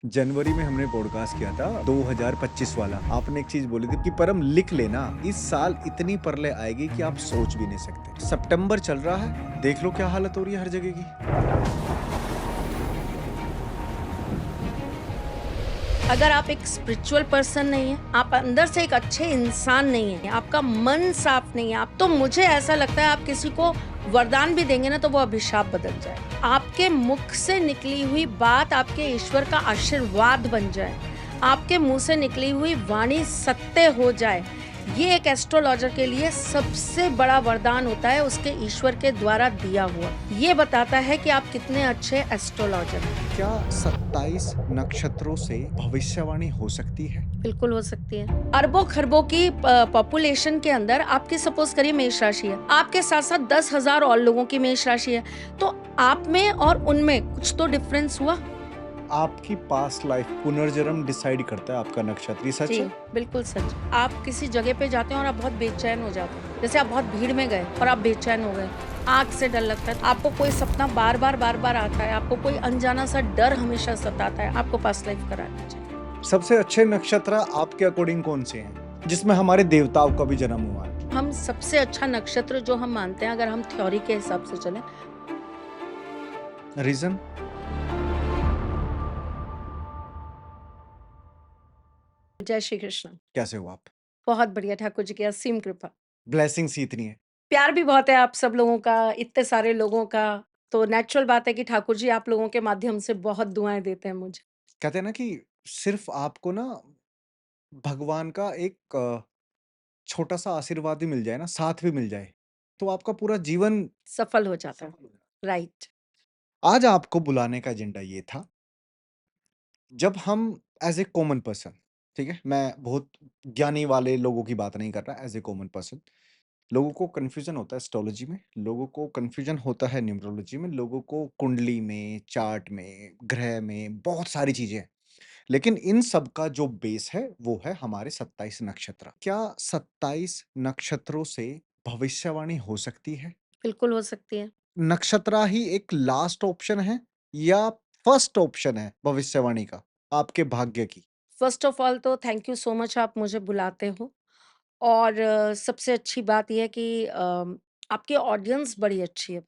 जनवरी में हमने पॉडकास्ट किया था 2025 वाला। आपने एक चीज बोली थी कि परम लिख लेना, इस साल इतनी परले आएगी कि आप सोच भी नहीं सकते। सितंबर चल रहा है, देख लो क्या हालत हो रही है हर जगह की। अगर आप एक स्पिरिचुअल पर्सन नहीं है, आप अंदर से एक अच्छे इंसान नहीं है, आपका मन साफ नहीं है, आप तो मुझे ऐसा लगता है आप किसी को वरदान भी देंगे ना तो वो अभिशाप बदल जाए। आपके मुख से निकली हुई बात आपके ईश्वर का आशीर्वाद बन जाए, आपके मुंह से निकली हुई वाणी सत्य हो जाए। ये एक एस्ट्रोलॉजर के लिए सबसे बड़ा वरदान होता है, उसके ईश्वर के द्वारा दिया हुआ। ये बताता है कि आप कितने अच्छे एस्ट्रोलॉजर हैं। क्या 27 नक्षत्रों से भविष्यवाणी हो सकती है? बिल्कुल हो सकती है। अरबों खरबों की पॉपुलेशन के अंदर आपकी सपोज करिए मेष राशि है, आपके साथ साथ 10,000 और लोगों की मेष राशि है, तो आप में और उनमें कुछ तो डिफरेंस हुआ। आपकी पास्ट लाइफ पुनर्जन्म डिसाइड करता है आपका नक्षत्र, ये सच जी, है? बिल्कुल सच। आप किसी जगह पे जाते हैं और आप बहुत बेचैन हो जाते हैं, जैसे आप बहुत भीड़ में गए और आप बेचैन हो गए, आग से डर लगता है, आपको कोई सपना बार बार आता है, आपको कोई अनजाना सा डर हमेशा सताता है, आपको पास्ट लाइफ करा दीजिए। सबसे अच्छे नक्षत्र आपके अकॉर्डिंग कौन से हैं जिसमें हमारे देवताओं का भी जन्म हुआ है? हम सबसे अच्छा नक्षत्र जो हम मानते हैं, अगर हम थ्योरी के हिसाब से चलें, रीजन? जय श्री कृष्ण। कैसे हो आप? बहुत बढ़िया, ठाकुर जी की असीम कृपा। ब्लेसिंग्स ही इतनी है। प्यार भी बहुत है आप सब लोगों का, इतने सारे लोगों का, तो नेचुरल बात है कि ठाकुर जी आप लोगों के माध्यम से बहुत दुआएँ देते हैं मुझे। कहते हैं ना कि सिर्फ आपको ना भगवान का एक छोटा-सा आशीर्वाद भी मिल जाए ना, साथ भी मिल जाए, तो आपका पूरा जीवन सफल हो जाता है। सफल हो जाता राइट। है। आज आपको बुलाने का एजेंडा ये था, जब हम एज़ ए कॉमन पर्सन, ठीक है? मैं बहुत ज्ञानी वाले लोगों की बात नहीं कर रहा, एज़ ए कॉमन पर्सन, लोगों को कन्फ्यूज़न होता है एस्ट्रोलॉजी में, लोगों को कन्फ्यूज़न होता है न्यूमरोलॉजी में, लोगों को कुंडली में, चार्ट में, ग्रह में, बहुत सारी चीज़ें हैं। लेकिन इन सब का जो बेस है, वो है हमारे 27 नक्षत्र। क्या 27 नक्षत्रों से भविष्यवाणी हो सकती है? बिल्कुल हो सकती है। नक्षत्र ही एक लास्ट ऑप्शन है या फर्स्ट ऑप्शन है भविष्यवाणी का, आपके भाग्य की? फर्स्ट ऑफ ऑल तो थैंक यू सो मच आप मुझे बुलाते हो, और सबसे अच्छी बात ये है कि आपकी ऑडियंस बड़ी अच्छी है।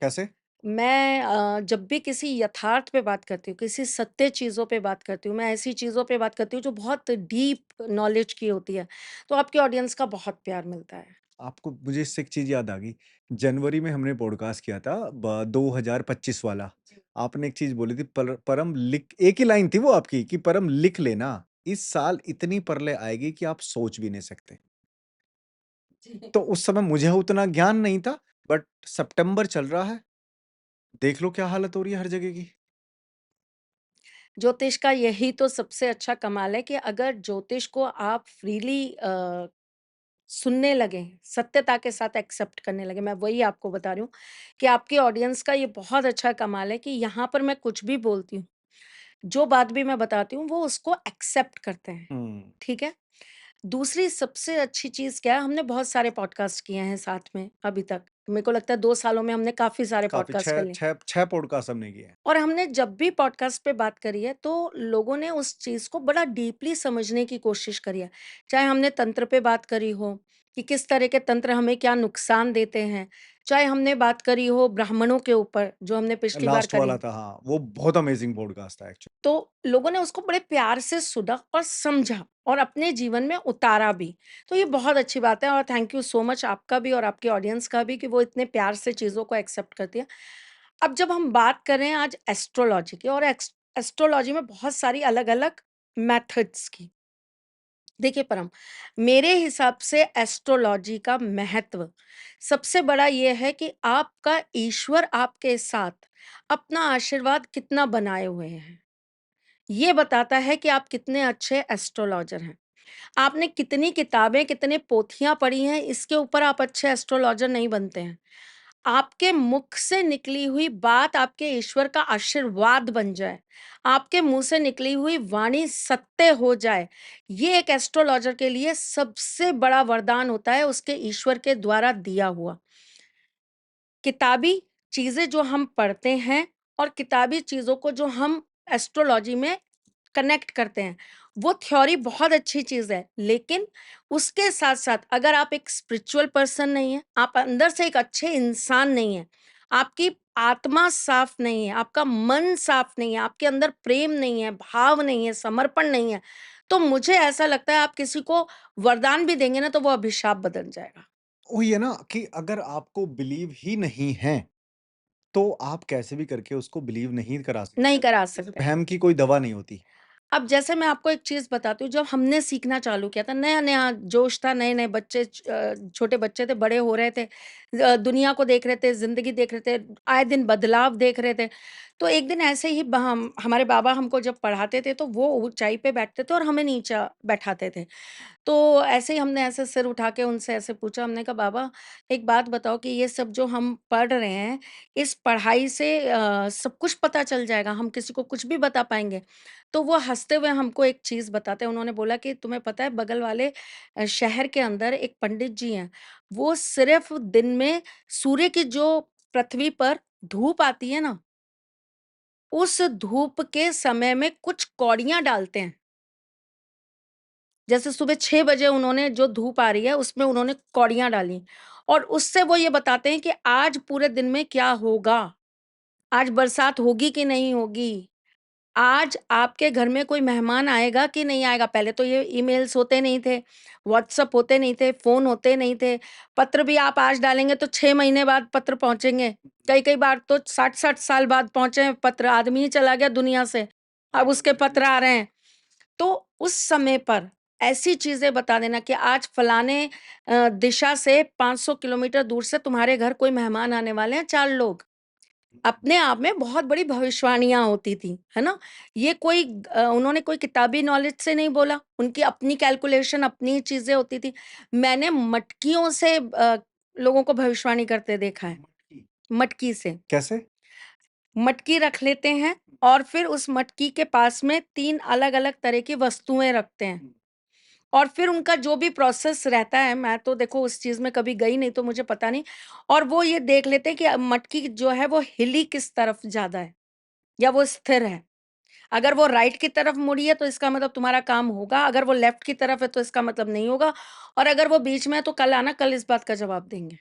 कैसे? मैं जब भी किसी यथार्थ पे बात करती हूँ, किसी सत्य चीज़ों पे बात करती हूँ, मैं ऐसी चीज़ों पे बात करती हूँ जो बहुत डीप नॉलेज की होती है, तो आपकी ऑडियंस का बहुत प्यार मिलता है। आपको मुझे इससे एक चीज़ याद आ गई, जनवरी में हमने पॉडकास्ट किया था 2025 वाला। जी। आपने एक चीज़ बोली थी, परम लिख, एक ही लाइन थी वो आपकी कि परम लिख लेना, इस साल इतनी परले आएगी कि आप सोच भी नहीं सकते। जी। तो उस समय मुझे उतना ज्ञान नहीं था, बट सितंबर चल रहा है, देख लो क्या हालत हो रही है हर जगह की। ज्योतिष का यही तो सबसे अच्छा कमाल है कि अगर ज्योतिष को आप फ्रीली सुनने लगें, सत्यता के साथ एक्सेप्ट करने लगें, मैं वही आपको बता रही हूँ कि आपकी ऑडियंस का ये बहुत अच्छा कमाल है कि यहाँ पर मैं कुछ भी बोलती हूँ, जो बात भी मैं बताती हूँ, वो उसको एक्सेप्ट करते हैं, हुँ। ठीक है? दूसरी सबसे अच्छी चीज़ क्या है, हमने बहुत सारे पॉडकास्ट किए हैं साथ में अभी तक। मेरे को लगता है 2 सालों में हमने काफ़ी सारे काफ़ी पॉडकास्ट कर 6 लिए। 6 6 पॉडकास्ट हमने किए हैं। और हमने जब भी पॉडकास्ट पे बात करी है, तो लोगों ने उस चीज़ को बड़ा डीपली समझने की कोशिश करी है। चाहे हमने तंत्र पे बात करी हो, कि किस तरह के तंत्र हमें क्या नुकसान देते हैं, चाहे हमने बात करी हो ब्राह्मणों के ऊपर, जो हमने पिछली बार लास्ट वाला करी। था, हाँ, वो बहुत अमेज़िंग पॉडकास्ट था एक्चुअली। तो लोगों ने उसको बड़े प्यार से सुना और समझा और अपने जीवन में उतारा भी। तो ये बहुत अच्छी बात है और थैंक यू सो मच आपका भी और आपकी ऑडियंस का भी कि वो इतने प्यार से चीज़ों को एक्सेप्ट करती है। अब जब हम बात कर रहे हैं आज एस्ट्रोलॉजी की, और एस्ट्रोलॉजी में बहुत सारी अलग-अलग मेथड्स की। देखिए परम, मेरे हिसाब से एस्ट्रोलॉजी का महत्व सबसे बड़ा ये है कि आपका ईश्वर आपके साथ अपना आशीर्वाद कितना बनाए हुए हैं। ये बताता है कि आप कितने अच्छे एस्ट्रोलॉजर हैं। आपने कितनी किताबें, कितने पोथियाँ पढ़ी हैं, इसके ऊपर आप अच्छे एस्ट्रोलॉजर नहीं बनते हैं। आपके मुख से निकली हुई बात आपके ईश्वर का आशीर्वाद बन जाए, आपके मुँह से निकली हुई वाणी सत्य हो जाए, ये एक एस्ट्रोलॉजर के लिए सबसे बड़ा वरदान होता है, उसके ईश्वर के द्वारा दिया हुआ। किताबी चीज़ें जो हम पढ़ते हैं और किताबी चीज़ों को जो हम एस्ट्रोलॉजी में कनेक्ट करते हैं। वो थ्योरी बहुत अच्छी चीज़ है, लेकिन उसके साथ-साथ अगर आप एक स्पिरिचुअल पर्सन नहीं हैं, आप अंदर से एक अच्छे इंसान नहीं हैं, आपकी आत्मा साफ नहीं है, आपका मन साफ नहीं है, आपके अंदर प्रेम नहीं है, भाव नहीं है, समर्पण नहीं है, तो मुझे ऐसा लगता है आप किसी को वरदान भी देंगे ना तो वो अभिशाप बदल जाएगा। वही है ना कि अगर आपको बिलीव ही नहीं है, तो आप कैसे भी करके उसको बिलीव नहीं करा नहीं सकते। करा जैसे सकते। वहम की कोई दवा नहीं होती। अब जैसे मैं आपको एक चीज़ बताती हूँ, जब हमने सीखना चालू किया था, नया-नया जोश था, नए-नए बच्चे छोटे बच्चे थे, बड़े हो रहे थे, दुनिया को देख रहे थे, ज़िंदगी देख रहे थे, आए दिन बदलाव देख रहे थे। तो एक दिन ऐसे ही ब हम हमारे बाबा हमको जब पढ़ाते थे, तो वो ऊँचाई पे बैठते थे और हमें नीचा बैठाते थे। तो ऐसे ही हमने ऐसे सिर उठा के उनसे ऐसे पूछा, हमने कहा, "बाबा, एक बात बताओ कि ये सब जो हम पढ़ रहे हैं, इस पढ़ाई से सब कुछ पता चल जाएगा, हम किसी को कुछ भी बता पाएँगे?" तो वो हँसते हुए हमको एक चीज़ बताते हैं, उन्होंने बोला कि तुम्हें पता है बगल वाले शहर के अंदर एक पंडित जी हैं, वो सिर्फ़ दिन में सूर्य की जो पृथ्वी पर धूप आती है ना, उस धूप के समय में कुछ कौड़ियाँ डालते हैं। जैसे सुबह 6 बजे उन्होंने जो धूप आ रही है, उसमें उन्होंने कौड़ियाँ डाली और उससे वो ये बताते हैं कि आज पूरे दिन में क्या होगा? आज बरसात होगी कि नहीं होगी? आज आपके घर में कोई मेहमान आएगा कि नहीं आएगा? पहले तो ये ईमेल्स होते नहीं थे, व्हाट्सएप होते नहीं थे, फ़ोन होते नहीं थे, पत्र भी आप आज डालेंगे तो 6 महीने बाद पत्र पहुँचेंगे। कई-कई बार तो 60-60 साल बाद पहुँचे हैं पत्र, आदमी ही चला गया दुनिया से, अब उसके पत्र आ रहे हैं। तो उस समय पर ऐसी चीज़ें बता देना कि आज फलाने दिशा से 500 किलोमीटर दूर से तुम्हारे घर कोई मेहमान आने वाले हैं 4 लोग। अपने आप में बहुत बड़ी भविष्यवाणियाँ होती थी, है ना? ये कोई उन्होंने कोई किताबी नॉलेज से नहीं बोला, उनकी अपनी कैलकुलेशन, अपनी चीज़ें होती थी। मैंने मटकियों से लोगों को भविष्यवाणी करते देखा है, मटकी। मटकी से। कैसे? मटकी रख लेते हैं और फिर उस मटकी के पास में 3 अलग-अलग तरह की वस्तुएँ रखते हैं। और फिर उनका जो भी प्रोसेस रहता है, मैं तो देखो उस चीज़ में कभी गई नहीं तो मुझे पता नहीं और वो ये देख लेते हैं कि मटकी जो है वो हिली किस तरफ ज़्यादा है या वो स्थिर है। अगर वो राइट की तरफ मुड़ी है तो इसका मतलब तुम्हारा काम होगा, अगर वो लेफ्ट की तरफ है तो इसका मतलब नहीं होगा और अगर वो बीच में है तो कल आना, कल इस बात का जवाब देंगे।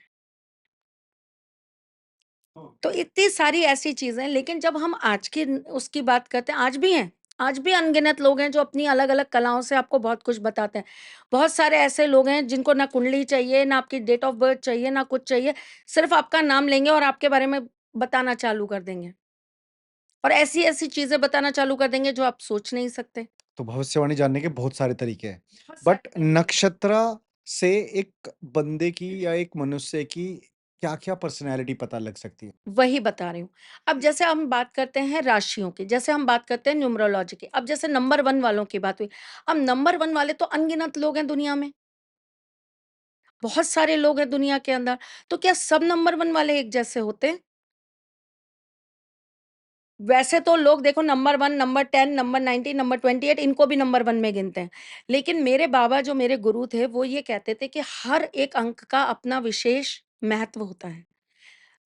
तो इतनी सारी ऐसी चीज़ें हैं, लेकिन जब हम आज की उसकी बात करते हैं, आज भी हैं। आज भी अनगिनत लोग हैं जो अपनी अलग-अलग कलाओं से आपको बहुत कुछ बताते हैं। बहुत सारे ऐसे लोग हैं जिनको ना कुंडली चाहिए, ना आपकी डेट ऑफ बर्थ चाहिए, ना कुछ चाहिए। सिर्फ़ आपका नाम लेंगे और आपके बारे में बताना चालू कर देंगे। और ऐसी-ऐसी चीज़ें बताना चालू कर देंगे जो आप सोच नहीं सकते। तो भविष्यवाणी जानने के बहुत सारे तरीके हैं। बहुत बट सारे तरीके हैं। नक्षत्र से एक बंदे की या एक मनुष्य की क्या-क्या पर्सनैलिटी पता लग सकती है? वही बता रही हूँ। अब जैसे हम बात करते हैं राशियों की, जैसे हम बात करते हैं न्यूमरोलॉजी की, अब जैसे नंबर 1 वालों की बात हुई। अब नंबर 1 वाले तो अनगिनत लोग हैं दुनिया में, बहुत सारे लोग हैं दुनिया के अंदर, तो क्या सब नंबर 1 वाले एक जैसे होते हैं? वैसे तो लोग देखो नंबर 1, नंबर 10, नंबर 90, नंबर 28 इनको भी नंबर 1 में गिनते हैं। लेकिन मेरे बाबा जो मेरे गुरु थे, वो ये कहते थे कि हर एक अंक का अपना विशेष महत्व होता है।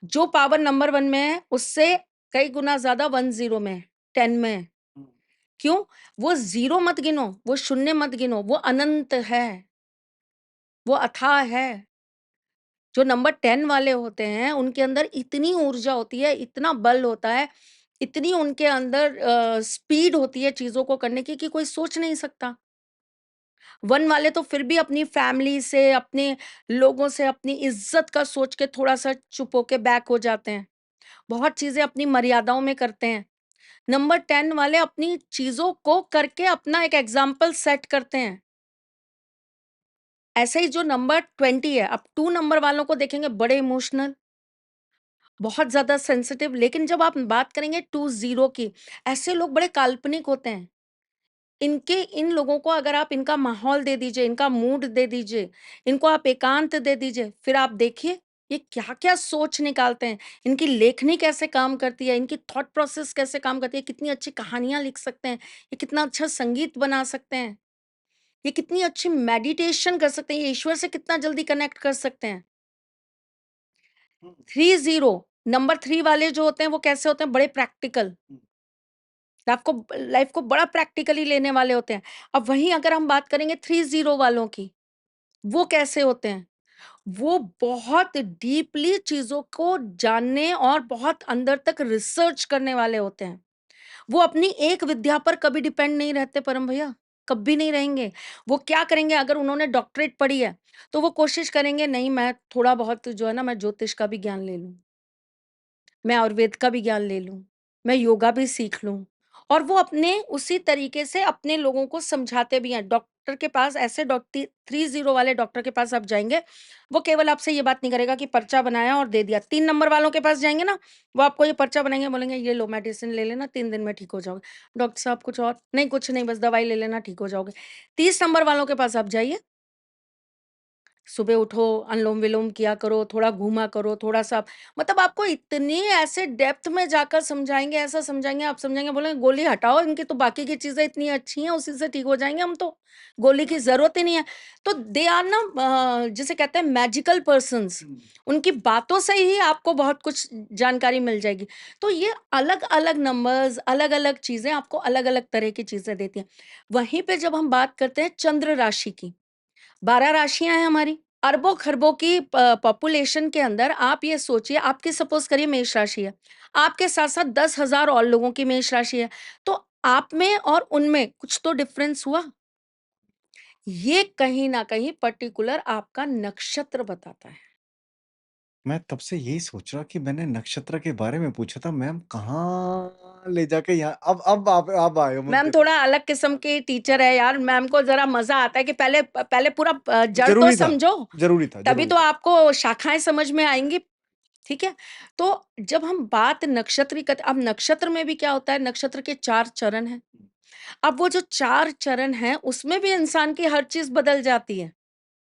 जो पावर नंबर 1 में है, उससे कई गुना ज़्यादा 10 में है, 10 में है। क्यों? वो 0 मत गिनो, वो शून्य मत गिनो, वो अनंत है, वो अथाह है। जो नंबर 10 वाले होते हैं, उनके अंदर इतनी ऊर्जा होती है, इतना बल होता है, इतनी उनके अंदर स्पीड होती है चीज़ों को करने की कि कोई सोच नहीं सकता। 1 वाले तो फिर भी अपनी फैमिली से, अपने लोगों से, अपनी इज़्ज़त का सोच के थोड़ा-सा चुप होके बैक हो जाते हैं। बहुत चीज़ें अपनी मर्यादाओं में करते हैं। नंबर 10 वाले अपनी चीज़ों को करके अपना एक एग्ज़ाम्पल सेट करते हैं। ऐसे ही जो नंबर 20 है, अब 2 नंबर वालों को देखेंगे बड़े इमोशनल, बहुत ज़्यादा सेंसिटिव, लेकिन जब आप बात करेंगे 20 की, ऐसे लोग बड़े काल्पनिक होते हैं। इन लोगों को अगर आप इनका माहौल दे दीजिए, इनका मूड दे दीजिए, इनको आप एकांत दे दीजिए, फिर आप देखिए ये क्या-क्या सोच निकालते हैं, इनकी लेखनी कैसे काम करती है, इनकी थॉट प्रोसेस कैसे काम करती है, कितनी अच्छी कहानियाँ लिख सकते हैं, ये कितना अच्छा संगीत बना सकते हैं, ये कितनी अच्छी मेडिटेशन कर सकते हैं, ये ईश्वर से कितना जल्दी कनेक्ट कर सकते हैं। 30 नंबर 3 वाले जो होते हैं वो कैसे होते हैं, बड़े प्रैक्टिकल, लाइफ को बड़ा प्रैक्टिकली लेने वाले होते हैं। अब वहीं अगर हम बात करेंगे 3 वालों की, वो कैसे होते हैं? वो बहुत डीपली चीज़ों को जानने और बहुत अंदर तक रिसर्च करने वाले होते हैं। वो अपनी एक विद्या पर कभी डिपेंड नहीं रहते परम भैया, कभी नहीं रहेंगे। वो क्या करेंगे, अगर उन्होंने डॉक्टरेट पढ़ी है, तो वो कोशिश करेंगे नहीं मैं थोड़ा बहुत जो है ना मैं ज्योतिष का भी ज्ञान ले लूँ। मैं आयुर्वेद का भी ज्ञान ले लूँ, मैं योगा भी सीख लूँ और वो अपने उसी तरीके से अपने लोगों को समझाते भी हैं। डॉक्टर के पास ऐसे 30 वाले डॉक्टर के पास आप जाएँगे, वो केवल आपसे ये बात नहीं करेगा कि पर्चा बनाया और दे दिया। 3 नंबर वालों के पास जाएँगे ना, वो आपको ये पर्चा बनाएँगे, बोलेंगे ये लो मेडिसिन ले लेना 3 दिन में ठीक हो जाओगे। डॉक्टर साहब कुछ और? नहीं कुछ नहीं बस दवाई ले लेना ठीक हो जाओगे। 30 नंबर वालों के पास आप जाइए, सुबह उठो, अनुलोम-विलोम किया करो, थोड़ा घूमा करो, थोड़ा-सा मतलब आपको इतनी ऐसे डेप्थ में जाकर समझाएँगे, ऐसा समझाएँगे, आप समझाएँगे, बोलेंगे गोली हटाओ, इनकी तो बाकी की चीज़ें इतनी अच्छी हैं, उसी से ठीक हो जाएँगे हम तो, गोली की ज़रूरत ही नहीं है। तो दे आर ना जिसे कहते हैं मैजिकल पर्सन्स, हुँ। उनकी बातों से ही आपको बहुत कुछ जानकारी मिल जाएगी। तो ये अलग-अलग नंबर्स, अलग-अलग चीज़ें आपको अलग-अलग तरह की चीज़ें देती हैं। वहीं पे जब हम बात करते हैं चंद्र राशि की, 12 राशियाँ हैं हमारी, अरबों-खरबों की पॉपुलेशन के अंदर आप ये सोचिए आपकी सपोज़ करिए मेष राशि है, आपके साथ-साथ 10,000 और लोगों की मेष राशि है, तो आप में और उनमें कुछ तो डिफ़रेंस हुआ। ये कहीं न कहीं पर्टिकुलर आपका नक्षत्र बताता है। मैं तब से यही सोच रहा कि मैंने नक्षत्र के बारे में पूछा था, मैम कहाँ ले जाके यहाँ अब आप आए हो मैम मुद्दे पे। थोड़ा अलग किस्म की टीचर है यार, मैम को ज़रा मज़ा आता है कि पहले पूरा जड़ तो ज़रूरी था, समझो, ज़रूरी था, तभी ज़रूरी तो था। आपको शाखाएँ समझ में आएँगी। ठीक है? तो जब हम बात नक्षत्र की अब नक्षत्र में भी क्या होता है, नक्षत्र के 4 चरण हैं। अब वो जो 4 चरण हैं, उसमें भी इंसान की हर चीज़ बदल जाती है।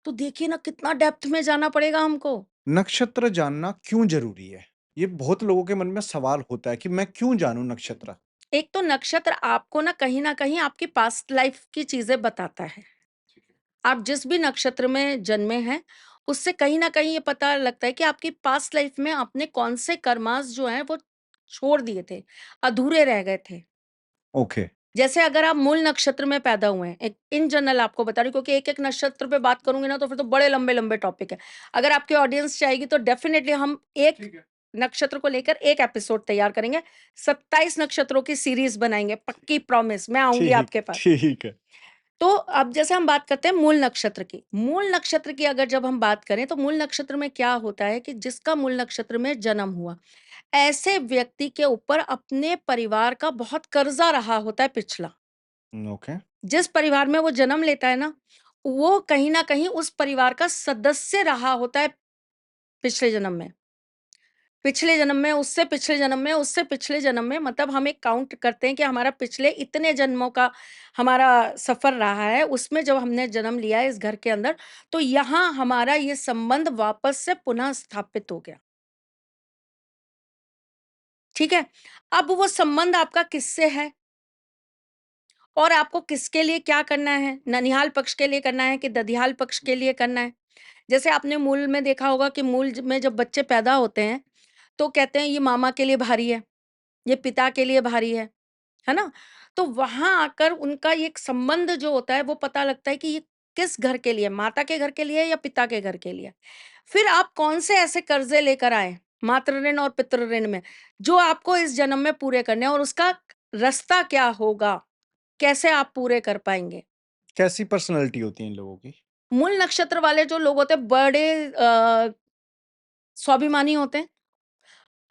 तो देखिए ना कितना डेप्थ में जाना पड़ेगा हमको। नक्षत्र जानना क्यों ज़रूरी है? ये बहुत लोगों के मन में सवाल होता है कि मैं क्यों जानूँ नक्षत्र? एक तो नक्षत्र आपको ना कहीं न कहीं आपकी पास्ट लाइफ़ की चीज़ें बताता है। आप जिस भी नक्षत्र में जन्मे हैं, उससे कहीं न कहीं ये पता लगता है कि आपकी पास्ट लाइफ़ में आपने कौन से कर्मास जो हैं वो छोड़ दिए थे, अधूरे रह गए थे। ओके, जैसे अगर आप मूल नक्षत्र में पैदा हुए हैं, एक इन जनरल आपको बता रही हूँ क्योंकि एक-एक नक्षत्र पे बात करूँगी ना तो फिर तो बड़े लंबे-लंबे टॉपिक है। अगर आपकी ऑडियंस चाहेगी तो डेफ़िनिटली हम एक ठीक है। नक्षत्र को लेकर एक एपिसोड तैयार करेंगे। 27 नक्षत्रों की सीरीज़ बनाएँगे, पक्की प्रॉमिस मैं आऊँगी ठीक आपके है, पास। ठीक है। तो अब जैसे हम बात करते हैं मूल नक्षत्र की। मूल नक्षत्र की अगर जब हम बात करें तो मूल नक्षत्र में क्या होता है कि जिसका मूल नक्षत्र में जन्म हुआ, ऐसे व्यक्ति के ऊपर अपने परिवार का बहुत कर्जा रहा होता है पिछला। ओके। जिस परिवार में वो जन्म लेता है ना, वो कहीं न कहीं उस परिवार का सदस्य रहा होता है पिछले जन्म में। पिछले जन्म में, उससे पिछले जन्म में, उससे पिछले जन्म में मतलब हम एक काउंट करते हैं कि हमारा पिछले इतने जन्मों का हमारा सफ़र रहा है, उसमें जब हमने जन्म लिया है इस घर के अंदर, तो यहाँ हमारा ये संबंध वापस से पुनः स्थापित हो गया। ठीक है? अब वो संबंध आपका किससे है और आपको किसके लिए क्या करना है? ननिहाल पक्ष के लिए करना है कि दधियाल पक्ष के लिए करना है? जैसे आपने मूल में देखा होगा कि मूल में जब बच्चे पैदा होते हैं, तो कहते हैं ये मामा के लिए भारी है, ये पिता के लिए भारी है ना? तो वहाँ आकर उनका ये एक संबंध जो होता है वो पता लगता है कि ये किस घर के लिए, माता के घर के लिए या पिता के घर के लिए। फिर आप कौन से ऐसे कर्ज़े लेकर आए, मातृ ऋण और पितृ ऋण में, जो आपको इस जन्म में पूरे करने हैं और उसका रास्ता क्या होगा? कैसे आप पूरे कर पाएँगे? कैसी पर्सनैलिटी होती है इन लोगों की? मूल नक्षत्र वाले जो लोग होते हैं बड़े स्वाभिमानी होते हैं,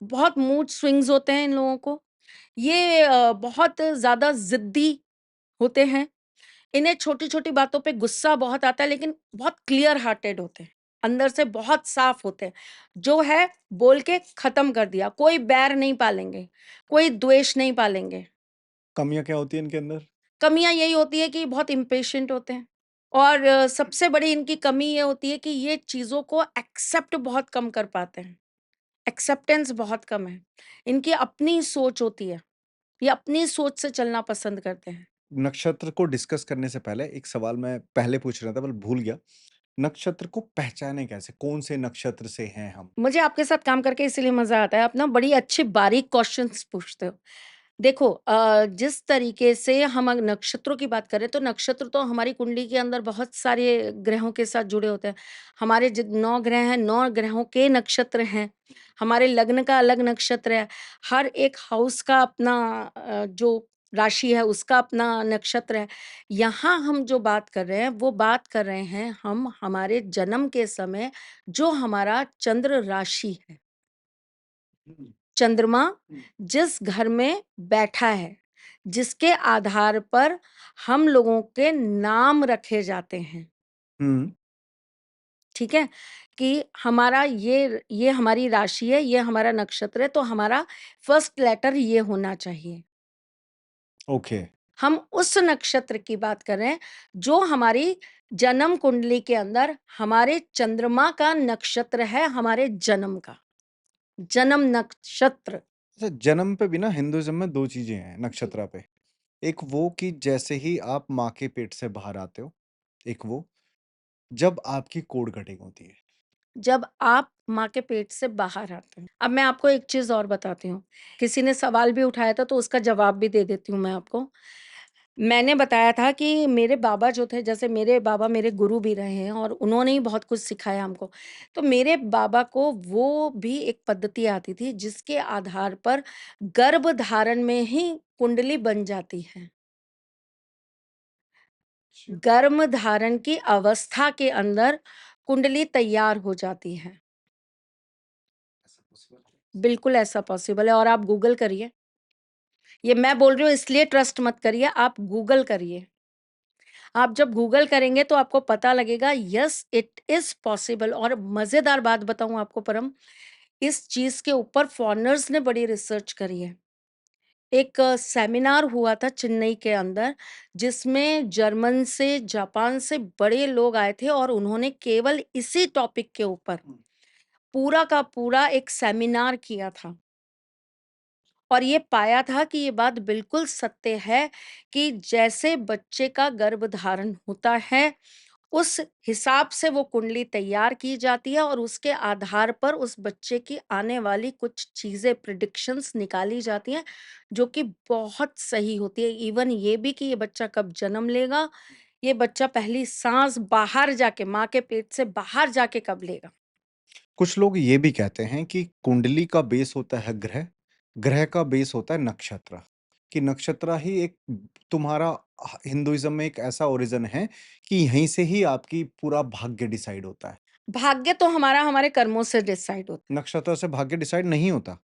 बहुत मूड स्विंग्स होते हैं इन लोगों को। ये बहुत ज़्यादा ज़िद्दी होते हैं। इन्हें छोटी-छोटी बातों पे गुस्सा बहुत आता है लेकिन बहुत क्लियर हार्टेड होते हैं। अंदर से बहुत साफ होते हैं। जो है बोल के ख़त्म कर दिया, कोई बैर नहीं पालेंगे, कोई द्वेष नहीं पालेंगे। कमियाँ क्या होती हैं इनके अंदर? कमियाँ यही होती है कि बहुत इम्पेशेंट होते हैं और सबसे बड़ी इनकी कमी ये होती है कि ये चीज़ों को एक्सेप्ट बहुत कम कर पाते हैं। एक्सेप्टेंस बहुत कम है। इनकी अपनी सोच होती है। ये अपनी सोच से चलना पसंद करते हैं। नक्षत्र को डिस्कस करने से पहले एक सवाल मैं पहले पूछ रहा था पर भूल गया। नक्षत्र को पहचानें कैसे? कौन से नक्षत्र से हैं हम? मुझे आपके साथ काम करके इसीलिए मज़ा आता है। आप ना बड़ी अच्छी बारीक क्वेश्चन्स पूछते हो। देखो जिस तरीके से हम अग नक्षत्रों की बात करें तो नक्षत्र तो हमारी कुंडली के अंदर बहुत सारे ग्रहों के साथ जुड़े होते हैं। हमारे जि 9 ग्रह हैं, 9 ग्रहों के नक्षत्र हैं। हमारे लग्न का अलग नक्षत्र है। हर एक हाउस का अपना जो राशि है उसका अपना नक्षत्र है। यहाँ हम जो बात कर रहे हैं वो बात कर रहे हैं हम हमारे जन्म के समय जो हमारा चंद्र राशि है। हुँ, चंद्रमा हुँ, जिस घर में बैठा है, जिसके आधार पर हम लोगों के नाम रखे जाते हैं, हुँ, ठीक है? कि हमारा ये हमारी राशि है, ये हमारा नक्षत्र है, तो हमारा फर्स्ट लेटर ये होना चाहिए। ओके। हम उस नक्षत्र की बात कर रहे हैं, जो हमारी जन्म कुंडली के अंदर हमारे चंद्रमा का नक्षत्र है, हमारे जन्म का, जन्म नक्षत्र। अच्छा, जन्म पे भी ना हिंदुइज़्म में 2 चीज़ें हैं जी। नक्षत्र पे। एक वो कि जैसे ही आप माँ के पेट से बाहर आते हो, एक वो, जब आपकी कोढ़ कटिंग होती है। जब आप माँ के पेट से बाहर आते हैं। अब मैं आपको एक चीज़ और बताती हूँ, किसी ने सवाल भी उठाया था तो उसका जवाब भी दे देती हूँ मैं आपको। मैंने बताया था कि मेरे बाबा जो थे जैसे मेरे बाबा मेरे गुरु भी रहे हैं और उन्होंने ही बहुत कुछ सिखाया हमको। तो मेरे बाबा को वो भी एक पद्धति आती थी जिसके आधार पर गर्भधारण में ही कुंडली बन जाती है। अच्छा। गर्भधारण की अवस्था के अंदर कुंडली तैयार हो जाती है। ऐसा पॉसिबल है? बिल्कुल ऐसा पॉसिबल है और आप गूगल करिए। ये मैं बोल रही हूँ इसलिए ट्रस्ट मत करिए, आप गूगल करिए। आप जब गूगल करेंगे तो आपको पता लगेगा यस इट इज़ पॉसिबल और मज़ेदार बात बताऊँ आपको परम, इस चीज़ के ऊपर फॉरेनर्स ने बड़ी रिसर्च करी है। एक सेमिनार हुआ था चेन्नई के अंदर, जिसमें जर्मन से, जापान से बड़े लोग आए थे और उन्होंने केवल इसी टॉपिक के ऊपर हुँ, पूरा का पूरा एक सेमिनार किया था। और ये पाया था कि ये बात बिल्कुल सत्य है कि जैसे बच्चे का गर्भधारण होता है, उस हिसाब से वो कुंडली तैयार की जाती है और उसके आधार पर उस बच्चे की आने वाली कुछ चीज़ें प्रेडिक्शंस निकाली जाती हैं, जो कि बहुत सही होती है। इवन ये भी कि ये बच्चा कब जन्म लेगा, ये बच्चा पहली साँस बाहर जाके माँ के पेट से बाहर जाके कब लेगा। कुछ लोग ये भी कहते हैं कि कुंडली का बेस होता है ग्रह, ग्रह का बेस होता है नक्षत्र, कि नक्षत्र ही एक तुम्हारा हिंदुइज़्म में एक ऐसा ओरिजिन है कि यहीं से ही आपकी पूरा भाग्य डिसाइड होता है। भाग्य तो हमारा हमारे कर्मों से डिसाइड होता है। नक्षत्र से भाग्य डिसाइड नहीं होता।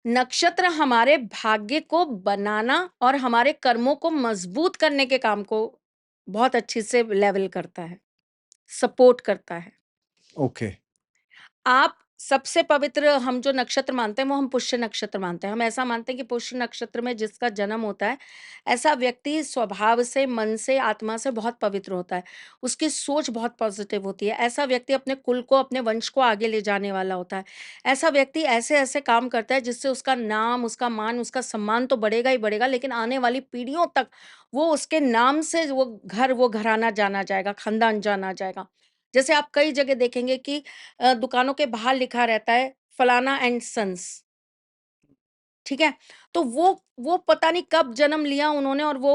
नक्षत्र हमारे भाग्य को बनाना और हमारे कर्मों को मजबूत करने के काम को बहुत अच्छे से लेवल करता है, सपोर्ट करता है। ओके। आप सबसे पवित्र हम जो नक्षत्र मानते हैं वो हम पुष्य नक्षत्र मानते हैं। हम ऐसा मानते हैं कि पुष्य नक्षत्र में जिसका जन्म होता है, ऐसा व्यक्ति स्वभाव से, मन से, आत्मा से बहुत पवित्र होता है। उसकी सोच बहुत पॉजिटिव होती है। ऐसा व्यक्ति अपने कुल को, अपने वंश को आगे ले जाने वाला होता है। ऐसा व्यक्ति ऐसे-ऐसे काम करता है जिससे उसका नाम, उसका मान, उसका सम्मान तो बढ़ेगा ही बढ़ेगा लेकिन आने वाली पीढ़ियों तक वो उसके नाम से वो घर, वो घराना जाना जाएगा, खानदान जाना जाएगा। जैसे आप कई जगह देखेंगे कि दुकानों के बाहर लिखा रहता है फलाना एंड सन्स, ठीक है? तो वो पता नहीं कब जन्म लिया उन्होंने और वो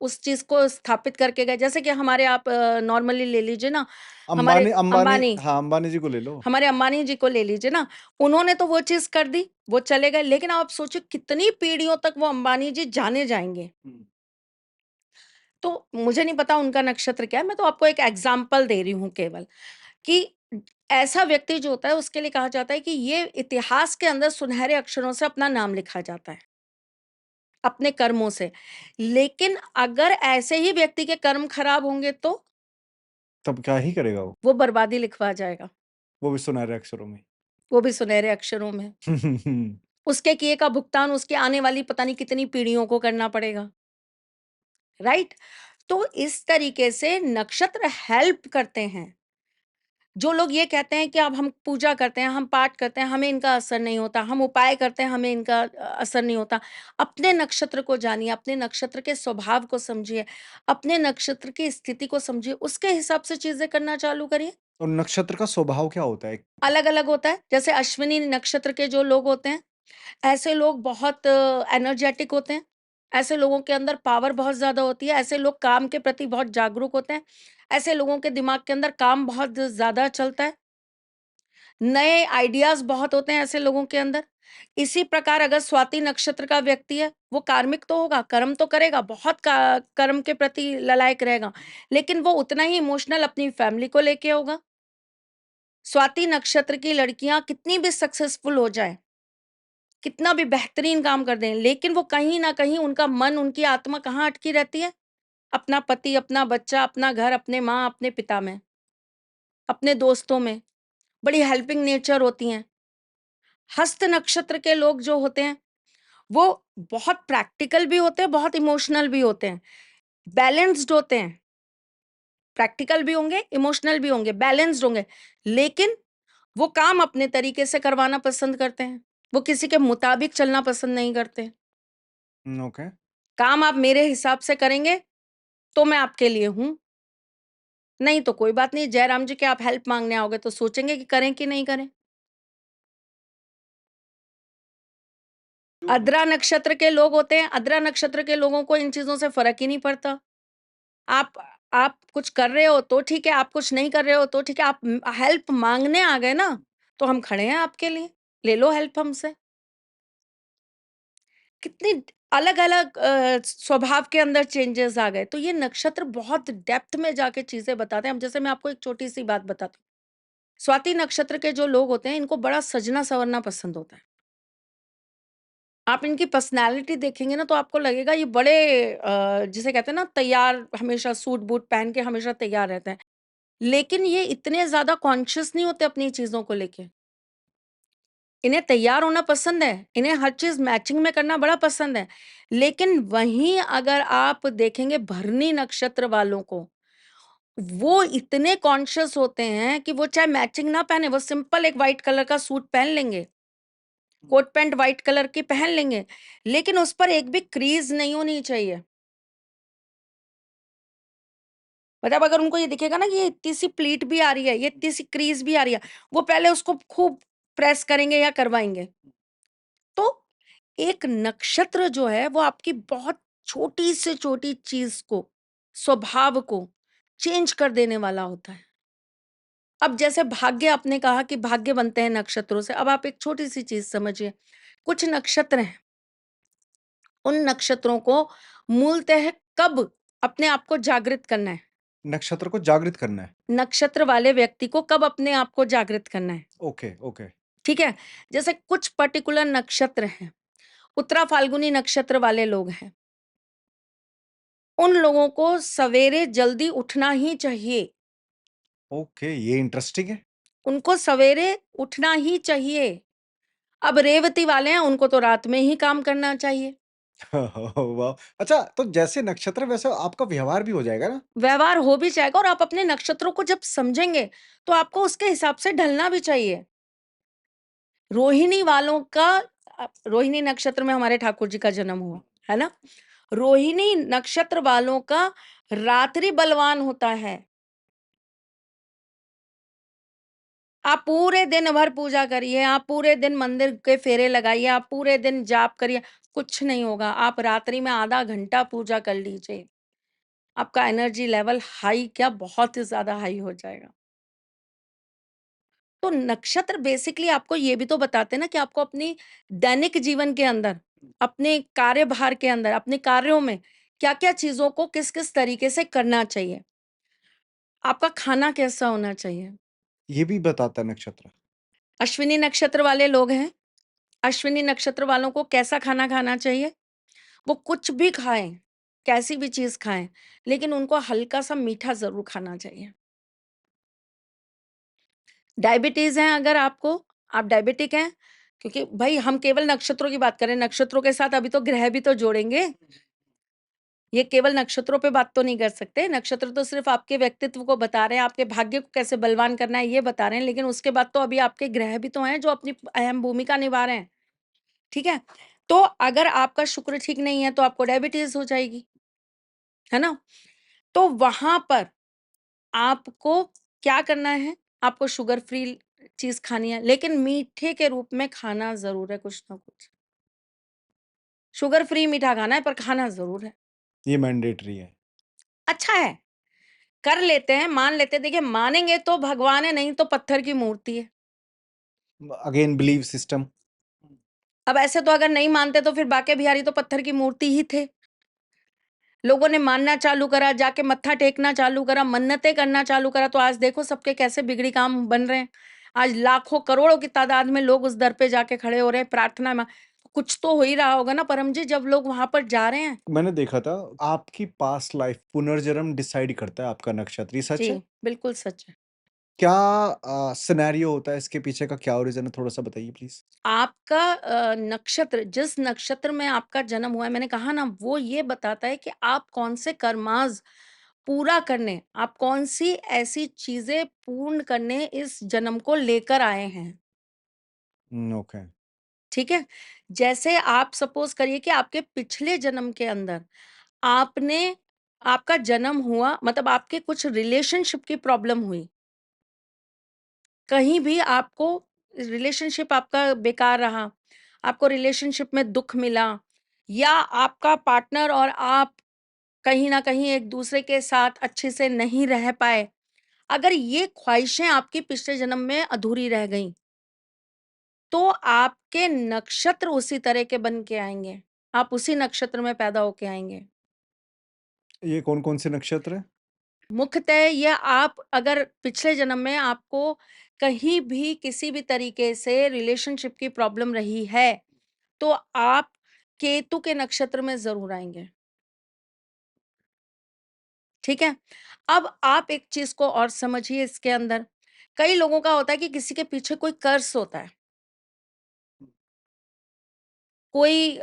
उस चीज़ को स्थापित करके गए। जैसे कि हमारे आप नॉर्मली ले लीजिए ना, हमारे अंबानी अंबानी अंबानी, हाँ, अंबानी जी को ले लो। हमारे अंबानी जी को ले लीजिए ना, उन्होंने तो वो चीज़ कर दी, वो चले गए, लेकिन आप सोचिए कितनी पीढ़ियों तक वो अंबानी जी जाने जाएँगे। हुँ। तो मुझे नहीं पता उनका नक्षत्र क्या है, मैं तो आपको एक एग्ज़ाम्पल दे रही हूँ केवल। कि ऐसा व्यक्ति जो होता है उसके लिए कहा जाता है कि ये इतिहास के अंदर सुनहरे अक्षरों से अपना नाम लिखा जाता है, अपने कर्मों से। लेकिन अगर ऐसे ही व्यक्ति के कर्म खराब होंगे तो तब क्या ही करेगा वो? वो बर्बादी लिखवा जाएगा, वो भी सुनहरे अक्षरों में। वो भी सुनहरे अक्षरों में। उसके किए का भुगतान उसकी आने वाली पता नहीं कितनी पीढ़ियों को करना पड़ेगा, राइट? तो इस तरीके से नक्षत्र हेल्प करते हैं। जो लोग ये कहते हैं कि अब हम पूजा करते हैं, हम पाठ करते हैं, हमें इनका असर नहीं होता, हम उपाय करते हैं, हमें इनका असर नहीं होता। अपने नक्षत्र को जानिए, अपने नक्षत्र के स्वभाव को समझिए, अपने नक्षत्र की स्थिति को समझिए, उसके हिसाब से चीज़ें करना चालू करिए। और नक्षत्र का स्वभाव क्या होता है? अलग-अलग होता है, जैसे अश्विनी नक्षत्र के जो लोग होते हैं, ऐसे लोग बहुत एनर्जेटिक होते हैं, ऐसे लोगों के अंदर पावर बहुत ज़्यादा होती है, ऐसे लोग काम के प्रति बहुत जागरूक होते हैं, ऐसे लोगों के दिमाग के अंदर काम बहुत ज़्यादा चलता है, नए आइडियाज़ बहुत होते हैं ऐसे लोगों के अंदर। इसी प्रकार अगर स्वाति नक्षत्र का व्यक्ति है, वो कार्मिक तो होगा, कर्म तो करेगा, बहुत का कर्म के प्रति ललायक रहेगा, लेकिन वो उतना ही इमोशनल अपनी फैमिली को लेके होगा। स्वाति नक्षत्र की लड़कियाँ कितनी भी सक्सेसफुल हो जाएँ, कितना भी बेहतरीन काम कर दें, लेकिन वो कहीं न कहीं उनका मन, उनकी आत्मा कहाँ अटकी रहती है? अपना पति, अपना बच्चा, अपना घर, अपने माँ, अपने पिता में, अपने दोस्तों में। बड़ी हेल्पिंग नेचर होती हैं। हस्त नक्षत्र के लोग जो होते हैं, वो बहुत प्रैक्टिकल भी होते हैं, बहुत इमोशनल भी होते हैं, बैलेंस्ड होते हैं। प्रैक्टिकल भी होंगे, इमोशनल भी होंगे, बैलेंस्ड होंगे, लेकिन वो काम अपने तरीके से करवाना पसंद करते हैं। वो किसी के मुताबिक चलना पसंद नहीं करते। ओके। काम आप मेरे हिसाब से करेंगे, तो मैं आपके लिए हूँ, नहीं तो कोई बात नहीं, जयराम जी के आप हेल्प माँगने आओगे तो सोचेंगे कि करें कि नहीं करें। आद्रा नक्षत्र के लोग होते हैं, आद्रा नक्षत्र के लोगों को इन चीज़ों से फ़र्क ही नहीं पड़ता। आप आप कुछ कर रहे हो तो ठीक है, आप कुछ नहीं कर रहे हो तो ठीक है, आप हेल्प माँगने आ गए ना, तो हम खड़े हैं आपके लिए, ले लो हेल्प हमसे। कितनी अलग-अलग स्वभाव के अंदर चेंजेस आ गए। तो ये नक्षत्र बहुत डेप्थ में जाके चीज़ें बताते हैं। अब जैसे मैं आपको एक छोटी-सी बात बताती हूँ। स्वाति नक्षत्र के जो लोग होते हैं, इनको बड़ा सजना-संवरना पसंद होता है। आप इनकी पर्सनैलिटी देखेंगे ना, तो आपको लगेगा ये बड़े जिसे कहते हैं ना, तैयार, हमेशा सूट-बूट पहन के हमेशा तैयार रहते हैं। लेकिन ये इतने ज़्यादा कॉन्शियस नहीं होते अपनी चीज़ों को लेके। इन्हें तैयार होना पसंद है, इन्हें हर चीज़ मैचिंग में करना बड़ा पसंद है। लेकिन वहीं अगर आप देखेंगे भरनी नक्षत्र वालों को, वो इतने कॉन्शियस होते हैं कि वो चाहे मैचिंग ना पहने, वो सिंपल एक व्हाइट कलर का सूट पहन लेंगे, कोट पैंट व्हाइट कलर की पहन लेंगे, लेकिन उस पर एक भी क्रीज़ नहीं होनी चाहिए। मतलब अगर उनको ये दिखेगा ना कि ये इतनी सी प्लीट भी आ रही है, ये इतनी सी क्रीज़ भी आ रही है, वो पहले उसको खूब प्रेस करेंगे या करवाएँगे। तो एक नक्षत्र जो है वो आपकी बहुत छोटी से छोटी चीज़ को, स्वभाव को चेंज कर देने वाला होता है। अब जैसे भाग्य, आपने कहा कि भाग्य बनते हैं नक्षत्रों से, अब आप एक छोटी-सी चीज़ समझिए। कुछ नक्षत्र हैं, उन नक्षत्रों को मूलतः कब अपने आप को जागृत करना है, नक्षत्र को जागृत करना है। नक्षत्र वाले व्यक्ति को कब अपने आप को जागृत करना है, ओके, ओके। ठीक है? जैसे कुछ पर्टिकुलर नक्षत्र हैं, उत्तरा फाल्गुनी नक्षत्र वाले लोग हैं, उन लोगों को सवेरे जल्दी उठना ही चाहिए। ओके, ये इंटरेस्टिंग है। उनको सवेरे उठना ही चाहिए। अब रेवती वाले हैं, उनको तो रात में ही काम करना चाहिए। वाह! अच्छा, तो जैसे नक्षत्र वैसे आपका व्यवहार भी हो जाएगा ना? व्यवहार हो भी जाएगा और आप अपने नक्षत्रों को जब समझेंगे, तो आपको उसके हिसाब से ढलना भी चाहिए। रोहिणी वालों का रोहिणी नक्षत्र में हमारे ठाकुर जी का जन्म हुआ, है ना? रोहिणी नक्षत्र वालों का रात्रि बलवान होता है। आप पूरे दिन भर पूजा करिए, आप पूरे दिन मंदिर के फेरे लगाइए, आप पूरे दिन जाप करिए, कुछ नहीं होगा। आप रात्रि में आधा घंटा पूजा कर लीजिए, आपका एनर्जी लेवल हाई क्या, बहुत ही ज़्यादा हाई हो जाएगा। तो नक्षत्र बेसिकली आपको ये भी तो बताते हैं ना कि आपको अपनी दैनिक जीवन के अंदर, अपने कार्यभार के अंदर, अपने कार्यों में क्या-क्या चीज़ों को किस-किस तरीके से करना चाहिए। आपका खाना कैसा होना चाहिए। ये भी बताता है नक्षत्र। अश्विनी नक्षत्र वाले लोग हैं, अश्विनी नक्षत्र वालों को कैसा खाना खाना चाहिए? वो कुछ भी खाएँ, कैसी भी चीज़ खाएँ, लेकिन उनको हल्का-सा मीठा ज़रूर खाना चाहिए। डायबिटीज़ है अगर आपको, आप डायबिटिक हैं, क्योंकि भई हम केवल नक्षत्रों की बात कर रहे हैं, नक्षत्रों के साथ अभी तो ग्रह भी तो जोड़ेंगे। ये केवल नक्षत्रों पे बात तो नहीं कर सकते, नक्षत्र तो सिर्फ़ आपके व्यक्तित्व को बता रहे हैं, आपके भाग्य को कैसे बलवान करना है ये बता रहे हैं, लेकिन उसके बाद तो अभी आपके ग्रह भी तो हैं जो अपनी अहम भूमिका निभा रहे हैं, ठीक है? तो अगर आपका शुक्र ठीक नहीं है तो आपको डायबिटीज़ हो जाएगी, है ना? तो वहाँ पर आपको क्या करना है? आपको शुगर फ्री चीज़ खानी है, लेकिन मीठे के रूप में खाना ज़रूर है कुछ ना कुछ। शुगर फ्री मीठा खाना है पर खाना ज़रूर है। ये मैंडेटरी है। अच्छा है, कर लेते हैं, मान लेते हैं। देखिए मानेंगे तो भगवान है, नहीं तो पत्थर की मूर्ति है। Again believe system. अब ऐसे तो अगर नहीं मानते तो फिर बांके बिहारी तो पत्थर की मूर्ति ही थे। लोगों ने मानना चालू करा, जाके मत्था टेकना चालू करा, मन्नतें करना चालू करा, तो आज देखो सबके कैसे बिगड़ी काम बन रहे हैं। आज लाखों, करोड़ों की तादाद में लोग उस दर पे जाके खड़े हो रहे हैं, प्रार्थना में। कुछ तो हो ही रहा होगा ना परम जी, जब लोग वहाँ पर जा रहे हैं। मैंने देखा था आपकी पास्ट लाइफ पुनर्जन्म डिसाइड करता है आपका नक्षत्र, ये जी, सच है? बिल्कुल सच है। क्या सिनेरियो होता है इसके पीछे का, क्या ओरिजिन है, थोड़ा-सा बताइए प्लीज़? आपका नक्षत्र, जिस नक्षत्र में आपका जन्म हुआ है, मैंने कहा ना, वो ये बताता है कि आप कौन से कर्माज़ पूरा करने, आप कौन-सी ऐसी चीज़ें पूर्ण करने इस जन्म को लेकर आए हैं, ओके। ठीक है? जैसे आप सपोज़ करिए कि आपके पिछले जन्म के अंदर आपने आपका जन्म हुआ, मतलब आपके कुछ रिलेशनशिप की प्रॉब्लम हुई। कहीं भी आपको रिलेशनशिप आपका बेकार रहा, आपको रिलेशनशिप में दुःख मिला, या आपका पार्टनर और आप कहीं न कहीं एक-दूसरे के साथ अच्छे से नहीं रह पाए। अगर ये ख्वाहिशें आपकी पिछले जन्म में अधूरी रह गईं, तो आपके नक्षत्र उसी तरह के बन के आएँगे। आप उसी नक्षत्र में पैदा होके आएँगे। ये कौन-कौन से नक्षत्र हैं? मुख्यतः ये, आप अगर पिछले जन्म में आपको कहीं भी किसी भी तरीके से रिलेशनशिप की प्रॉब्लम रही है, तो आप केतु के नक्षत्र में ज़रूर आएँगे, ठीक है? अब आप एक चीज़ को और समझिए इसके अंदर, कई लोगों का होता है कि किसी के पीछे कोई कर्स होता है, कोई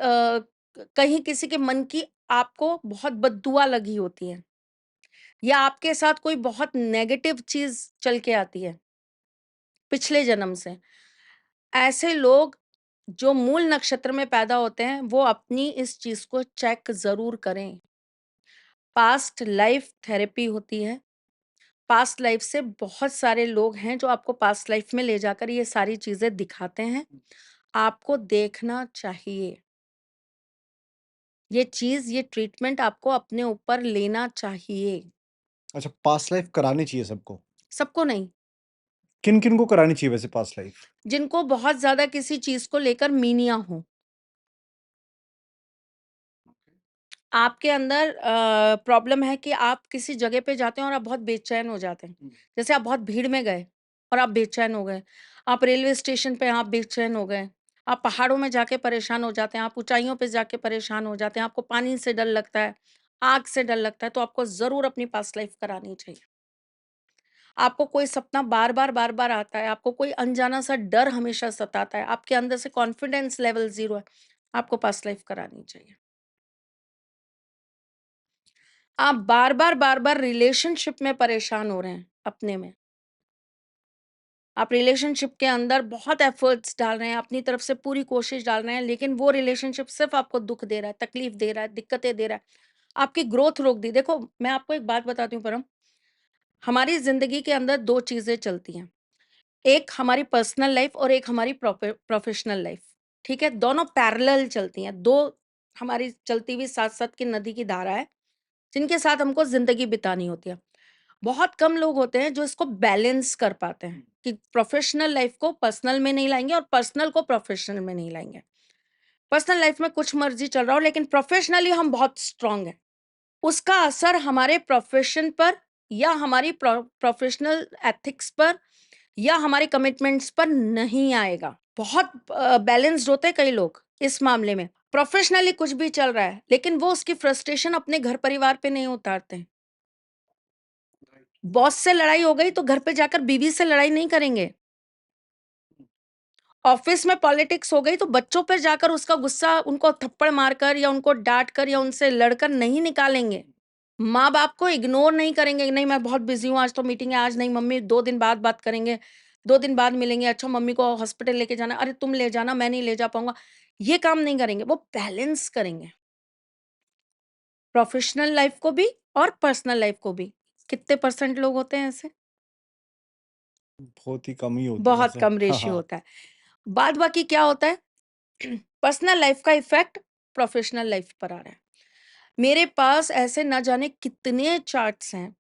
कहीं किसी के मन की आपको बहुत बददुआ लगी होती है, या आपके साथ कोई बहुत नेगेटिव चीज़ चल के आती है, पिछले जन्म से। ऐसे लोग जो मूल नक्षत्र में पैदा होते हैं, वो अपनी इस चीज़ को चेक ज़रूर करें। पास्ट लाइफ थेरेपी होती है। पास्ट लाइफ से बहुत सारे लोग हैं जो आपको पास्ट लाइफ में ले जाकर ये सारी चीज़ें दिखाते हैं। आपको देखना चाहिए। ये चीज़, ये ट्रीटमेंट आपको अपने ऊपर लेना चाहिए। अच्छा, पास्ट लाइफ करानी चाहिए सबको। सबको नहीं, किन-किन को करानी चाहिए वैसे पास्ट लाइफ? जिनको बहुत ज़्यादा किसी चीज़ को लेकर मीनिया हो। आपके अंदर प्रॉब्लम है कि आप किसी जगह पे जाते हैं और आप बहुत बेचैन हो जाते हैं। जैसे आप बहुत भीड़ में गए और आप बेचैन हो गए। आप रेलवे स्टेशन पे आप बेचैन हो गए। आप पहाड़ों में जाके परेशान हो जाते हैं, आप ऊँचाइयों पे जाके परेशान हो जाते हैं, आपको पानी से डर लगता है, आग से डर लगता है, तो आपको ज़रूर अपनी पास्ट लाइफ करानी चाहिए। आपको कोई सपना बार-बार, बार-बार आता है, आपको कोई अनजाना-सा डर हमेशा सताता है, आपके अंदर से कॉन्फिडेंस लेवल 0 है, आपको पास्ट लाइफ करानी चाहिए। आप बार-बार, बार-बार रिलेशनशिप में परेशान हो रहे हैं अपने में। आप रिलेशनशिप के अंदर बहुत एफर्ट्स डाल रहे हैं, अपनी तरफ से पूरी कोशिश डाल रहे हैं, लेकिन वो रिलेशनशिप सिर्फ़ आपको दुःख दे रहा है, तकलीफ दे रहा है, दिक्कतें दे रहा है, आपकी ग्रोथ रोक दी। देखो, मैं आपको एक बात बताती हूँ परम, हमारी ज़िंदगी के अंदर 2 चीज़ें चलती हैं। एक हमारी पर्सनल लाइफ़ और एक हमारी प्रोफ़ेशनल लाइफ़, ठीक है? दोनों पैरेलल चलती हैं, 2 हमारी चलती हुई साथ-साथ की नदी की धारा है, जिनके साथ हमको ज़िंदगी बितानी होती है। बहुत कम लोग होते हैं जो इसको बैलेंस कर पाते हैं कि प्रोफेशनल लाइफ को पर्सनल में नहीं लाएँगे और पर्सनल को प्रोफेशनल में नहीं लाएँगे। पर्सनल लाइफ में कुछ मर्ज़ी चल रहा हो, लेकिन प्रोफेशनली हम बहुत स्ट्रॉन्ग हैं। उसका असर हमारे प्रोफेशन पर, या हमारी प्रोफेशनल एथिक्स पर, या हमारे कमिटमेंट्स पर नहीं आएगा। बहुत बैलेंस्ड होते हैं कई लोग इस मामले में। प्रोफेशनली कुछ भी चल रहा है, लेकिन वो उसकी फ्रस्ट्रेशन अपने घर परिवार पे नहीं उतारते हैं। बॉस से लड़ाई हो गई तो घर पे जाकर बीवी से लड़ाई नहीं करेंगे। ऑफिस में पॉलिटिक्स हो गई तो बच्चों पे जाकर उसका गुस्सा उनको थप्पड़ मारकर या उनको डाँट कर या उनसे लड़कर नहीं निकालेंगे। माँ-बाप को इग्नोर नहीं करेंगे, नहीं मैं बहुत बिज़ी हूँ, आज तो मीटिंग है, आज नहीं मम्मी 2 दिन बाद बात करेंगे, 2 दिन बाद मिलेंगे, अच्छा मम्मी को हॉस्पिटल लेके जाना है, अरे तुम ले जाना, मैं नहीं ले जा पाऊँगा। ये काम नहीं करेंगे, वो बैलेंस करेंगे। प्रोफेशनल लाइफ़ को भी और पर्सनल लाइफ़ को भी। कितने परसेंट लोग होते हैं ऐसे? बहुत ही कम ही होती है बहुत वैसे। कम हाँ, रेशियो हाँ। होता है। बाद बाकी क्या होता है पर्सनल लाइफ का इफ़ेक्ट प्रोफ़ेशनल लाइफ पर आ रहा है। मेरे पास ऐसे ना जाने कितने चार्ट्स हैं,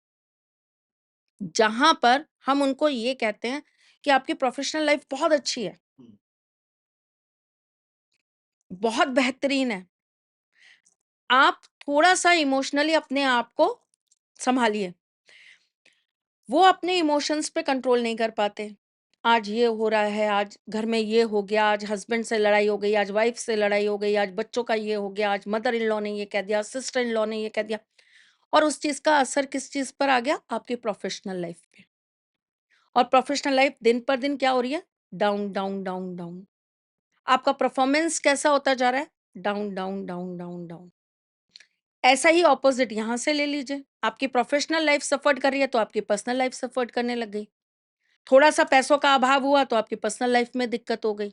जहाँ पर हम उनको ये कहते हैं कि आपकी प्रोफ़ेशनल लाइफ बहुत अच्छी है, हुँ। बहुत बेहतरीन है। आप थोड़ा-सा इमोशनली अपने आप को सँभालिए। वो अपने इमोशंस पे कंट्रोल नहीं कर पाते। आज ये हो रहा है, आज घर में ये हो गया, आज हस्बैंड से लड़ाई हो गई, आज वाइफ से लड़ाई हो गई, आज बच्चों का ये हो गया, आज मदर इन लॉ ने ये कह दिया, सिस्टर इन लॉ ने ये कह दिया और उस चीज़ का असर किस चीज़ पर आ गया? आपकी प्रोफ़ेशनल लाइफ़ पे। और प्रोफ़ेशनल लाइफ़ दिन पर दिन क्या हो रही है? Down, down, down, down. आपका परफ़ॉर्मेंस कैसा होता जा रहा है? Down, down, down, down, down. ऐसा ही ऑपोज़िट यहाँ से ले लीजिए। आपकी प्रोफ़ेशनल लाइफ़ सफ़र्ड कर रही है, तो आपकी पर्सनल लाइफ़ सफ़र्ड करने लग गई। थोड़ा-सा पैसों का अभाव हुआ तो आपकी पर्सनल लाइफ में दिक्कत हो गई।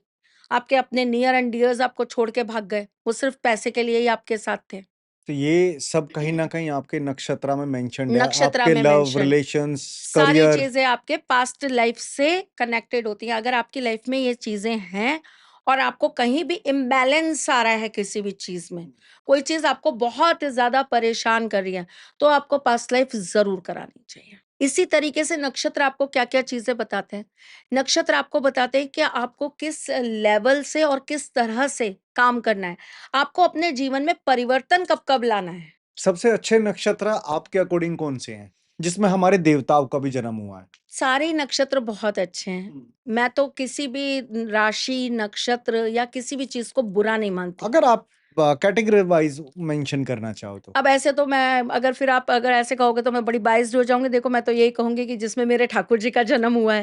आपके अपने नियर एंड डियर्स आपको छोड़ के भाग गए। वो सिर्फ़ पैसे के लिए ही आपके साथ थे। तो ये सब कहीं न कहीं आपके नक्षत्र में मेंशन्ड है। नक्षत्रा आपके में लव, मेंशन रिलेशंस, सारी करियर। चीज़ें आपके पास्ट लाइफ से कनेक्टेड होती हैं। अगर आपकी लाइफ में ये चीज़ें हैं और आपको कहीं भी इम्बैलेंस आ रहा है किसी भी चीज़ में, कोई चीज़ आपको बहुत ज़्यादा परेशान कर रही है, तो आपको पास्ट लाइफ ज़रूर करानी चाहिए। इसी तरीके से नक्षत्र आपको क्या-क्या चीज़ें बताते हैं? नक्षत्र आपको बताते हैं कि आपको किस लेवल से और किस तरह से काम करना है। आपको अपने जीवन में परिवर्तन कब-कब लाना है। सबसे अच्छे नक्षत्र आपके अकॉर्डिंग कौन-से हैं? जिसमें हमारे देवताओं का भी जन्म हुआ है? सारे ही नक्षत्र बहुत अच्छे हैं। हुँ। मैं तो किसी भी राशि, नक्षत्र या किसी भी चीज़ को बुरा नहीं मानती। अगर आप कैटेगरी वाइज़ मेंशन करना चाहो तो? अब ऐसे तो मैं अगर फिर आप अगर ऐसे कहोगे तो मैं बड़ी बायस्ड हो जाऊँगी। देखो मैं तो यही कहूँगी कि जिसमें मेरे ठाकुर जी का जन्म हुआ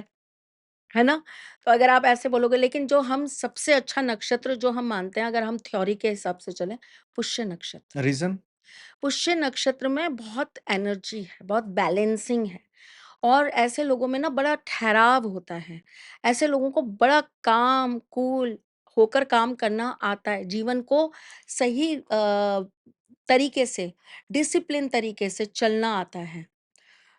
है ना? तो अगर आप ऐसे बोलोगे लेकिन जो हम सबसे अच्छा नक्षत्र जो हम मानते हैं अगर हम थ्योरी के हिसाब से चलें, पुष्य नक्षत्र। रीज़न? पुष्य नक्षत्र में बहुत एनर्जी है, बहुत बैलेंसिंग है और ऐसे लोगों में ना बड़ा ठहराव होता है। ऐसे लोगों को बड़ा काम, कूल होकर काम करना आता है। जीवन को सही तरीके से, डिसिप्लिन तरीके से चलना आता है।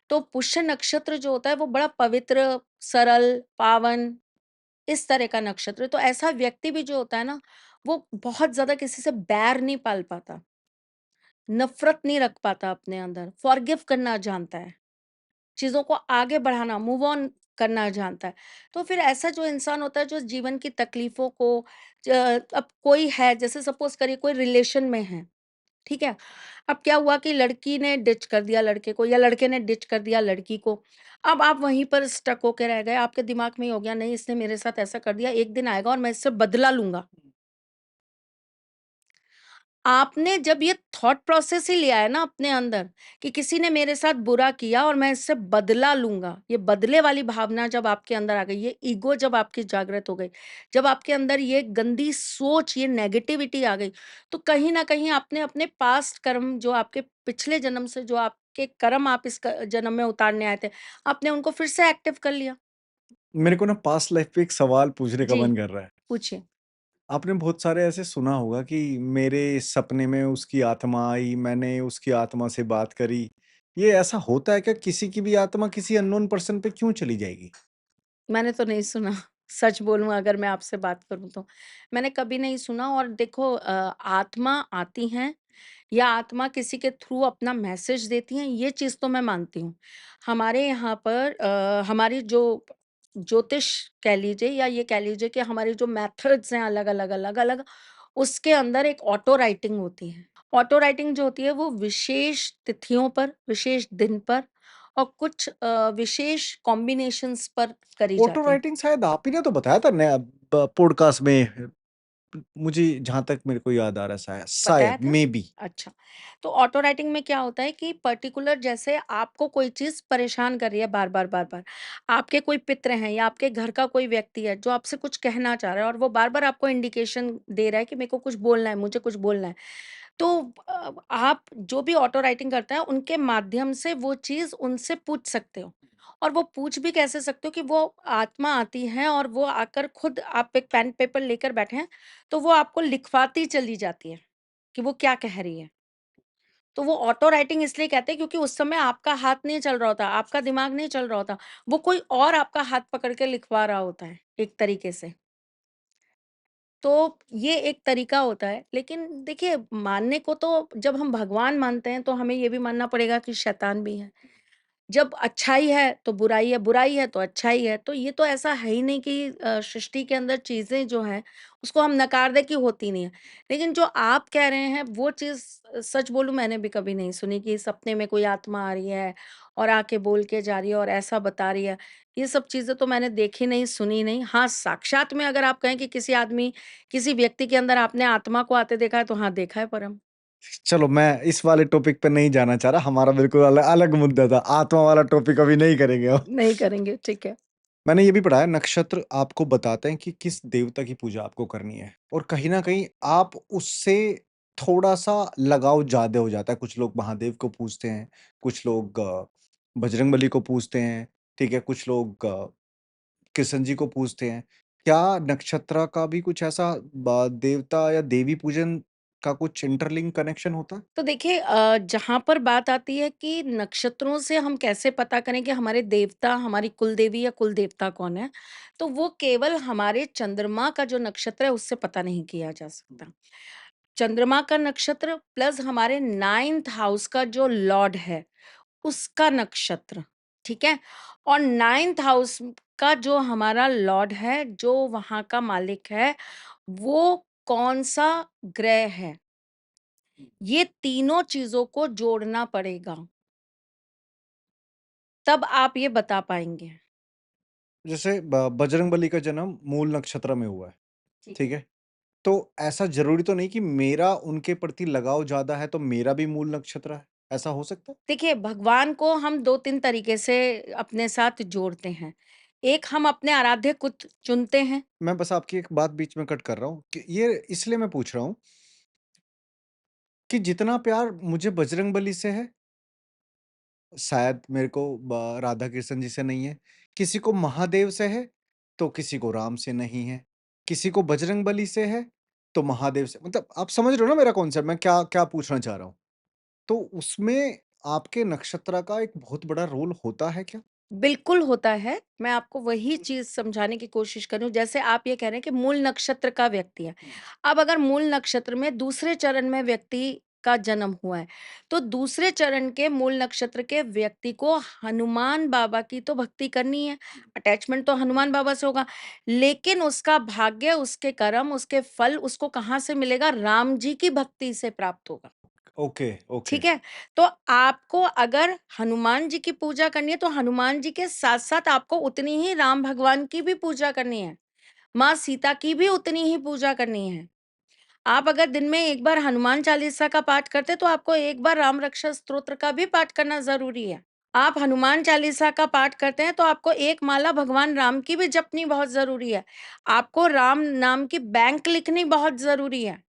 तो पुष्य नक्षत्र जो होता है वो बड़ा पवित्र, सरल, पावन इस तरह का नक्षत्र। तो ऐसा व्यक्ति भी जो होता है ना, वो बहुत ज़्यादा किसी से बैर नहीं पाल पाता। नफ़रत नहीं रख पाता अपने अंदर, फ़ॉरगिव करना जानता है, चीज़ों को आगे बढ़ाना, मूव ऑन करना जानता है। तो फिर ऐसा जो इंसान होता है जो जीवन की तकलीफ़ों को ज अब कोई है जैसे सपोज़ करिए कोई रिलेशन में है, ठीक है? अब क्या हुआ कि लड़की ने डिच कर दिया लड़के को या लड़के ने डिच कर दिया लड़की को। अब आप वहीं पर स्टक होके रह गए, आपके दिमाग में ये हो गया नहीं इसने मेरे साथ ऐसा कर दिया, एक दिन आएगा और मैं इससे बदला लूँगा। आपने जब ये थॉट प्रोसेस ही लिया है ना अपने अंदर कि किसी ने मेरे साथ बुरा किया और मैं इससे बदला लूँगा, ये बदले वाली भावना जब आपके अंदर आ गई, ये ईगो जब आपकी जागृत हो गई, जब आपके अंदर ये गंदी सोच, ये नेगेटिविटी आ गई, तो कहीं न कहीं आपने अपने पास्ट कर्म जो आपके पिछले जन्म से जो आपके कर्म आप इस क जन्म में उतारने आए थे, आपने उनको फिर से एक्टिव कर लिया। मेरे को ना पास्ट लाइफ पे एक सवाल पूछने का जी, मन कर रहा है। पूछिए। आपने बहुत सारे ऐसे सुना होगा कि मेरे सपने में उसकी आत्मा आई, मैंने उसकी आत्मा से बात करी। ये ऐसा होता है क्या? किसी की भी आत्मा किसी अननोन पर्सन पे क्यों चली जाएगी? मैंने तो नहीं सुना। सच बोलूँ अगर मैं आपसे बात करूँ तो। मैंने कभी नहीं सुना और देखो आत्मा आती हैं या आत्मा किसी के थ्रू अपना मैसेज देती हैं, ये चीज़ तो मैं मानती हूँ। हमारे यहाँ पर हमारी जो ज्योतिष कह लीजिए या ये कह लीजिए कि हमारी जो मेथड्स हैं अलग-अलग, अलग-अलग, उसके अंदर एक ऑटो राइटिंग होती है। ऑटो राइटिंग जो होती है वो विशेष तिथियों पर, विशेष दिन पर और कुछ विशेष कॉम्बिनेशंस पर करी ऑटो जाती है। राइटिंग शायद आप ही ने तो बताया था नया पॉडकास्ट में। मुझे जहाँ तक मेरे को याद आ रहा है शायद बताया शायद था? मेबी। अच्छा, तो ऑटो राइटिंग में क्या होता है कि पर्टिकुलर जैसे आपको कोई चीज़ परेशान कर रही है बार-बार, बार-बार। आपके कोई पित्र हैं या आपके घर का कोई व्यक्ति है जो आपसे कुछ कहना चाह रहा है और वो बार-बार आपको इंडिकेशन दे रहा है कि मेरे को कुछ बोलना है, मुझे कुछ बोलना है। तो आप जो भी ऑटो राइटिंग करते हैं उनके माध्यम से वो चीज़ उनसे पूछ सकते हो। और वो पूछ भी कैसे सकते हो कि वो आत्मा आती है और वो आकर खुद आप एक पेन पेपर लेकर बैठे हैं, तो वो आपको लिखवाती चली जाती है। कि वो क्या कह रही है। तो वो ऑटो राइटिंग इसलिए कहते हैं क्योंकि उस समय आपका हाथ नहीं चल रहा होता, आपका दिमाग नहीं चल रहा होता। वो कोई और आपका हाथ पकड़ के लिखवा रहा होता है, एक तरीके से। तो ये एक तरीका होता है, लेकिन देखिए मानने को तो जब हम भगवान मानते हैं, तो हमें ये भी मानना पड़ेगा कि शैतान भी है। जब अच्छाई है, तो बुराई है तो अच्छाई है। तो ये तो ऐसा है ही नहीं कि सृष्टि के अंदर चीज़ें जो हैं, उसको हम नकार दें कि होती नहीं है। लेकिन जो आप कह रहे हैं, वो चीज़ सच बोलूँ मैंने भी कभी नहीं सुनी कि सपने में कोई आत्मा आ रही है और आके बोल के जा रही है और ऐसा बता रही है। ये सब चीज़ें तो मैंने देखी नहीं, सुनी नहीं। हाँ, साक्षात में अगर आप कहें कि किसी व्यक्ति के अंदर आपने आत्मा को आते देखा है, तो हाँ, देखा है परम। चलो मैं इस वाले टॉपिक पे नहीं जाना चाह रहा, हमारा बिल्कुल अलग मुद्दा था। आत्मा वाला टॉपिक अभी नहीं करेंगे अब। नहीं करेंगे, ठीक है। मैंने ये भी पढ़ा है नक्षत्र आपको बताते हैं कि किस देवता की पूजा आपको करनी है और कहीं न कहीं आप उससे थोड़ा-सा लगाव ज़्यादा हो जाता है। कुछ लोग महादेव को पूजते हैं, कुछ लोग बजरंगबली को पूजते हैं, ठीक है? कुछ लोग कृष्ण जी को पूजते हैं। क्या नक्षत्र का भी कुछ ऐसा ब देवता या देवी पूजन का कुछ इंटरलिंक कनेक्शन होता है? तो देखिए जहाँ पर बात आती है कि नक्षत्रों से हम कैसे पता करें कि हमारे देवता, हमारी कुल देवी या कुल देवता कौन है, तो वो केवल हमारे चंद्रमा का जो नक्षत्र है उससे पता नहीं किया जा सकता। चंद्रमा का नक्षत्र प्लस हमारे 9th हाउस का जो लॉर्ड है, उसका नक्षत्र, ठीक है? और 9th हाउस का जो हमारा लॉर्ड है, जो वहाँ का मालिक है, वो कौन-सा ग्रह है। ये तीनों चीज़ों को जोड़ना पड़ेगा, तब आप ये बता पाएँगे। जैसे ब बजरंगबली का जन्म मूल नक्षत्र में हुआ है, ठीक ठीक है। है? तो ऐसा ज़रूरी तो नहीं कि मेरा उनके प्रति लगाव ज़्यादा है, तो मेरा भी मूल नक्षत्र है, ऐसा हो सकता है? देखिए, भगवान को हम 2-3 तरीके से अपने साथ जोड़ते हैं। एक हम अपने आराध्य को चुनते हैं। मैं बस आपकी एक बात बीच में कट कर रहा हूँ कि ये इसलिए मैं पूछ रहा हूँ कि जितना प्यार मुझे बजरंगबली से है, शायद मेरे को ब राधा कृष्ण जी से नहीं है। किसी को महादेव से है, तो किसी को राम से नहीं है। किसी को बजरंगबली से है, तो महादेव से मतलब आप समझ रहे हो ना मेरा कॉन्सेप्ट मैं क्या क्या पूछना चाह रहा हूँ? तो उसमें आपके नक्षत्र का एक बहुत बड़ा रोल होता है क्या? बिल्कुल होता है, मैं आपको वही चीज़ समझाने की कोशिश कर रही हूँ। जैसे आप ये कह रहे हैं कि मूल नक्षत्र का व्यक्ति है। अब अगर मूल नक्षत्र में दूसरे चरण में व्यक्ति का जन्म हुआ है, तो दूसरे चरण के मूल नक्षत्र के व्यक्ति को हनुमान बाबा की तो भक्ति करनी है, अटैचमेंट तो हनुमान बाबा से होगा। लेकिन उसका भाग्य, उसके कर्म, उसके फल उसको कहाँ से मिलेगा? राम जी की भक्ति से प्राप्त होगा। Okay, okay. ठीक है? तो आपको अगर हनुमान जी की पूजा करनी है, तो हनुमान जी के साथ-साथ आपको उतनी ही राम भगवान की भी पूजा करनी है। माँ सीता की भी उतनी ही पूजा करनी है। आप अगर दिन में 1 बार हनुमान चालीसा का पाठ करते, तो आपको 1 बार राम रक्षा स्तोत्र का भी पाठ करना ज़रूरी है। आप हनुमान चालीसा का पाठ करते हैं, तो आपको 1 माला भगवान राम की भी जपनी बहुत ज़रूरी है। आपको राम नाम की बैंक लिखनी बहुत ज़रूरी है।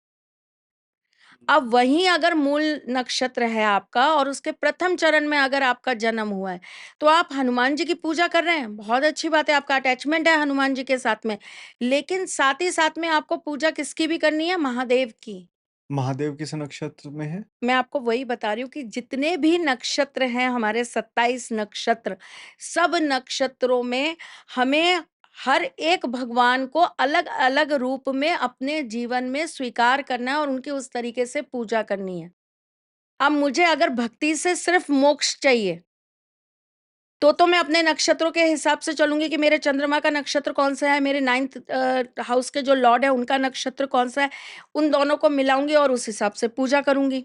अब वहीं अगर मूल नक्षत्र है आपका और उसके प्रथम चरण में अगर आपका जन्म हुआ है, तो आप हनुमान जी की पूजा कर रहे हैं, बहुत अच्छी बात है, आपका अटैचमेंट है हनुमान जी के साथ में। लेकिन साथ ही साथ में आपको पूजा किसकी भी करनी है? महादेव की। महादेव किस नक्षत्र में है? मैं आपको वही बता रही हूँ कि जितने भी नक्षत्र हैं हमारे 27 नक्षत्र, सब नक्षत्रों में हमें हर एक भगवान को अलग-अलग रूप में अपने जीवन में स्वीकार करना है और उनकी उस तरीके से पूजा करनी है। अब मुझे अगर भक्ति से सिर्फ़ मोक्ष चाहिए, तो मैं अपने नक्षत्रों के हिसाब से चलूँगी कि मेरे चंद्रमा का नक्षत्र कौन-सा है, मेरे 9th हाउस के जो लॉर्ड है उनका नक्षत्र कौन-सा है, उन दोनों को मिलाऊँगी और उस हिसाब से पूजा करूँगी।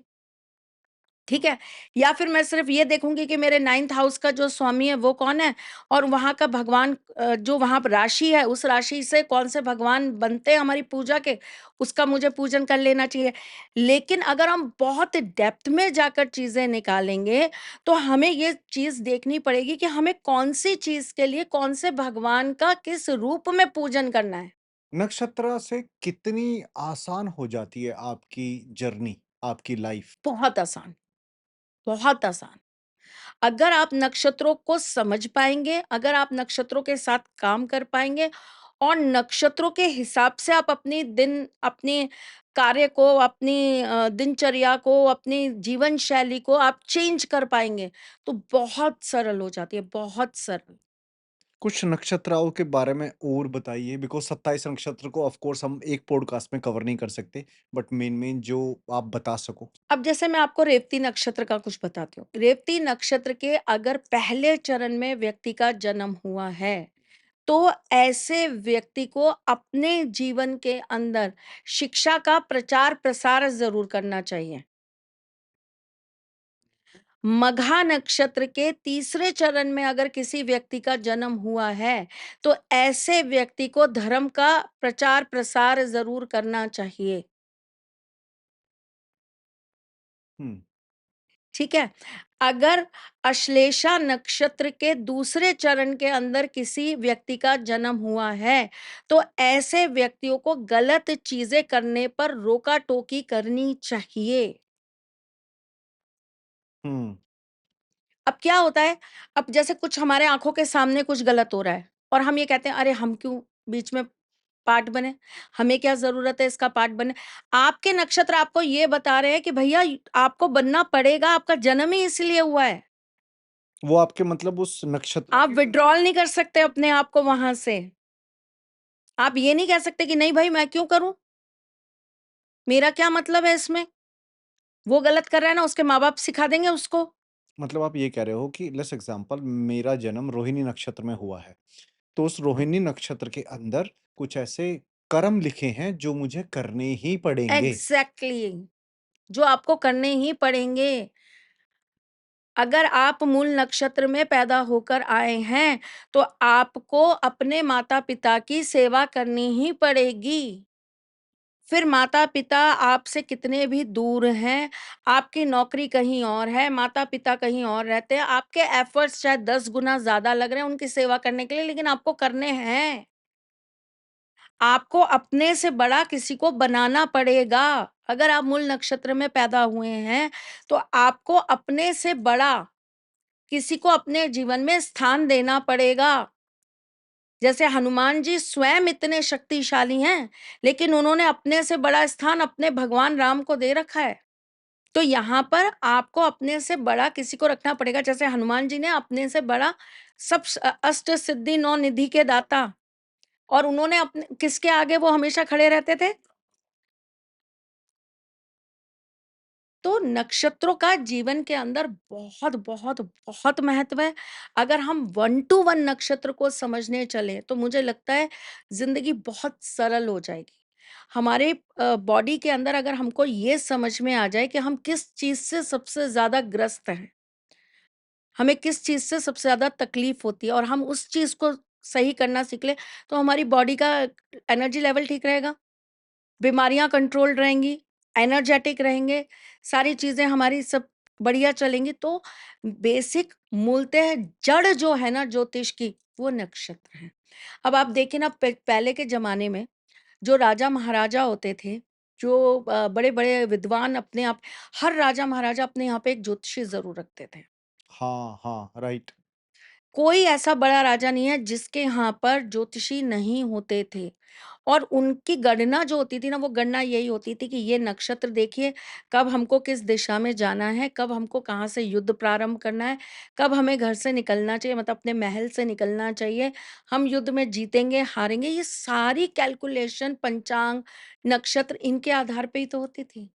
ठीक है? या फिर मैं सिर्फ़ ये देखूँगी कि मेरे 9th हाउस का जो स्वामी है वो कौन है और वहाँ का भगवान जो वहाँ पर राशि है, उस राशि से कौन से भगवान बनते हैं हमारी पूजा के, उसका मुझे पूजन कर लेना चाहिए। लेकिन अगर हम बहुत डेप्थ में जाकर चीज़ें निकालेंगे, तो हमें ये चीज़ देखनी पड़ेगी कि हमें कौन-सी चीज़ के लिए कौन से भगवान का किस रूप में पूजन करना है। नक्षत्र से कितनी आसान हो जाती है आपकी जर्नी, आपकी लाइफ़? बहुत आसान, बहुत आसान। अगर आप नक्षत्रों को समझ पाएँगे, अगर आप नक्षत्रों के साथ काम कर पाएँगे और नक्षत्रों के हिसाब से आप अपनी दिन अपने कार्य को, अपनी दिनचर्या को, अपनी जीवन शैली को आप चेंज कर पाएँगे, तो बहुत सरल हो जाती है, बहुत सरल। कुछ नक्षत्राओं के बारे में और बताइए बिकॉज़ 27 नक्षत्र को ऑफ़ कोर्स हम एक पॉडकास्ट में कवर नहीं कर सकते, बट मेन-मेन जो आप बता सको। अब जैसे मैं आपको रेवती नक्षत्र का कुछ बताती हूँ। रेवती नक्षत्र के अगर पहले चरण में व्यक्ति का जन्म हुआ है, तो ऐसे व्यक्ति को अपने जीवन के अंदर शिक्षा का प्रचार-प्रसार ज़रूर करना चाहिए। मघा नक्षत्र के तीसरे चरण में अगर किसी व्यक्ति का जन्म हुआ है, तो ऐसे व्यक्ति को धर्म का प्रचार-प्रसार ज़रूर करना चाहिए। हुँ, ठीक है? अगर अश्लेषा नक्षत्र के दूसरे चरण के अंदर किसी व्यक्ति का जन्म हुआ है, तो ऐसे व्यक्तियों को गलत चीज़ें करने पर रोका-टोकी करनी चाहिए। हुँ, अब क्या होता है, अब जैसे कुछ हमारे आँखों के सामने कुछ गलत हो रहा है और हम ये कहते हैं, "अरे! हम क्यों बीच में पार्ट बने? हमें क्या ज़रूरत है इसका पार्ट बने?" आपके नक्षत्र आपको ये बता रहे हैं कि भैया आपको बनना पड़ेगा, आपका जन्म ही इसलिए हुआ है। वो आपके मतलब उस नक्षत्र आप के विथड्रॉल नहीं कर सकते अपने आप को वहाँ से। आप ये नहीं कह सकते कि नहीं भाई मैं क्यों करूँ? मेरा क्या मतलब है इसमें? वो गलत कर रहा है ना, उसके माँ-बाप सिखा देंगे उसको। मतलब आप ये कह रहे हो कि लेट्स एग्ज़ाम्पल मेरा जन्म रोहिणी नक्षत्र में हुआ है, तो उस रोहिणी नक्षत्र के अंदर कुछ ऐसे कर्म लिखे हैं जो मुझे करने ही पड़ेंगे। एग्ज़ैक्टली, जो आपको करने ही पड़ेंगे। अगर आप मूल नक्षत्र में पैदा होकर आए हैं, तो आपको अपने माता-पिता की सेवा करनी ही पड़ेगी। फिर माता-पिता आपसे कितने भी दूर हैं, आपकी नौकरी कहीं और है, माता-पिता कहीं और रहते हैं, आपके एफर्ट्स चाहे 10 गुना ज़्यादा लग रहे हैं उनकी सेवा करने के लिए, लेकिन आपको करने हैं। आपको अपने से बड़ा किसी को बनाना पड़ेगा। अगर आप मूल नक्षत्र में पैदा हुए हैं, तो आपको अपने से बड़ा किसी को अपने जीवन में स्थान देना पड़ेगा। जैसे हनुमान जी स्वयं इतने शक्तिशाली हैं, लेकिन उन्होंने अपने से बड़ा स्थान अपने भगवान राम को दे रखा है। तो यहाँ पर आपको अपने से बड़ा किसी को रखना पड़ेगा। जैसे हनुमान जी ने अपने से बड़ा अष्ट सिद्धि नौ निधि के दाता, और उन्होंने अपने किसके आगे वो हमेशा खड़े रहते थे? तो नक्षत्रों का जीवन के अंदर बहुत बहुत बहुत महत्व है। अगर हम वन टू वन नक्षत्र को समझने चलें, तो मुझे लगता है जिंदगी बहुत सरल हो जाएगी। हमारे बॉडी के अंदर अगर हमको ये समझ में आ जाए कि हम किस चीज से सबसे ज्यादा ग्रस्त हैं, हमें किस चीज से सबसे ज्यादा तकलीफ होती है, और हम उस चीज को सही करना सीख लें, तो हमारी बॉडी का एनर्जी लेवल ठीक रहेगा, बीमारियाँ कंट्रोल्ड रहेंगी, एनर्जेटिक रहेंगे, सारी चीज़ें हमारी सब बढ़िया चलेंगी। तो बेसिक मूलतः जड़ जो है ना ज्योतिष की, वो नक्षत्र हैं। अब आप देखिए ना, पहले के ज़माने में जो राजा-महाराजा होते थे, जो बड़े-बड़े विद्वान अपने आप, हर राजा-महाराजा अपने यहाँ पे एक ज्योतिषी ज़रूर रखते थे। हाँ, हाँ, राइट। कोई ऐसा बड़ा राजा नहीं है जिसके यहाँ पर ज्योतिषी नहीं होते थे। और उनकी गणना जो होती थी ना, वो गणना यही होती थी कि ये नक्षत्र देखिए, कब हमको किस दिशा में जाना है, कब हमको कहाँ से युद्ध प्रारंभ करना है, कब हमें घर से निकलना चाहिए, मतलब अपने महल से निकलना चाहिए, हम युद्ध में जीतेंगे, हारेंगे, ये सारी कैलकुलेशन पंचांग, नक्षत्र इनके आधार पे ही तो होती थी।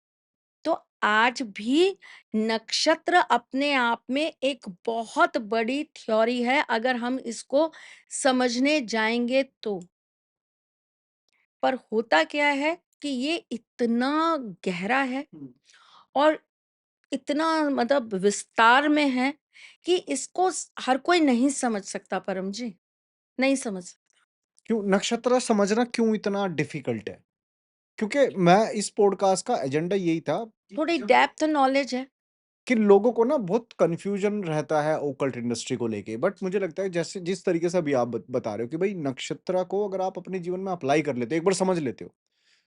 तो आज भी नक्षत्र अपने आप में एक बहुत बड़ी थ्योरी है, अगर हम इसको समझने जाएँगे तो। पर होता क्या है कि ये इतना गहरा है हुँ। और इतना मतलब विस्तार में है कि इसको हर कोई नहीं समझ सकता परम जी, नहीं समझ सकता। क्यों नक्षत्र समझना क्यों इतना डिफ़िकल्ट है? क्योंकि मैं इस पॉडकास्ट का एजेंडा यही था कि थोड़ी जब डेप्थ नॉलेज है। कि लोगों को ना बहुत कन्फ्यूजन रहता है ओकल्ट इंडस्ट्री को लेके, बट मुझे लगता है जैसे जिस तरीके से अभी आप बता रहे हो कि भाई नक्षत्र को अगर आप अपने जीवन में अप्लाई कर लेते हो, एक बार समझ लेते हो,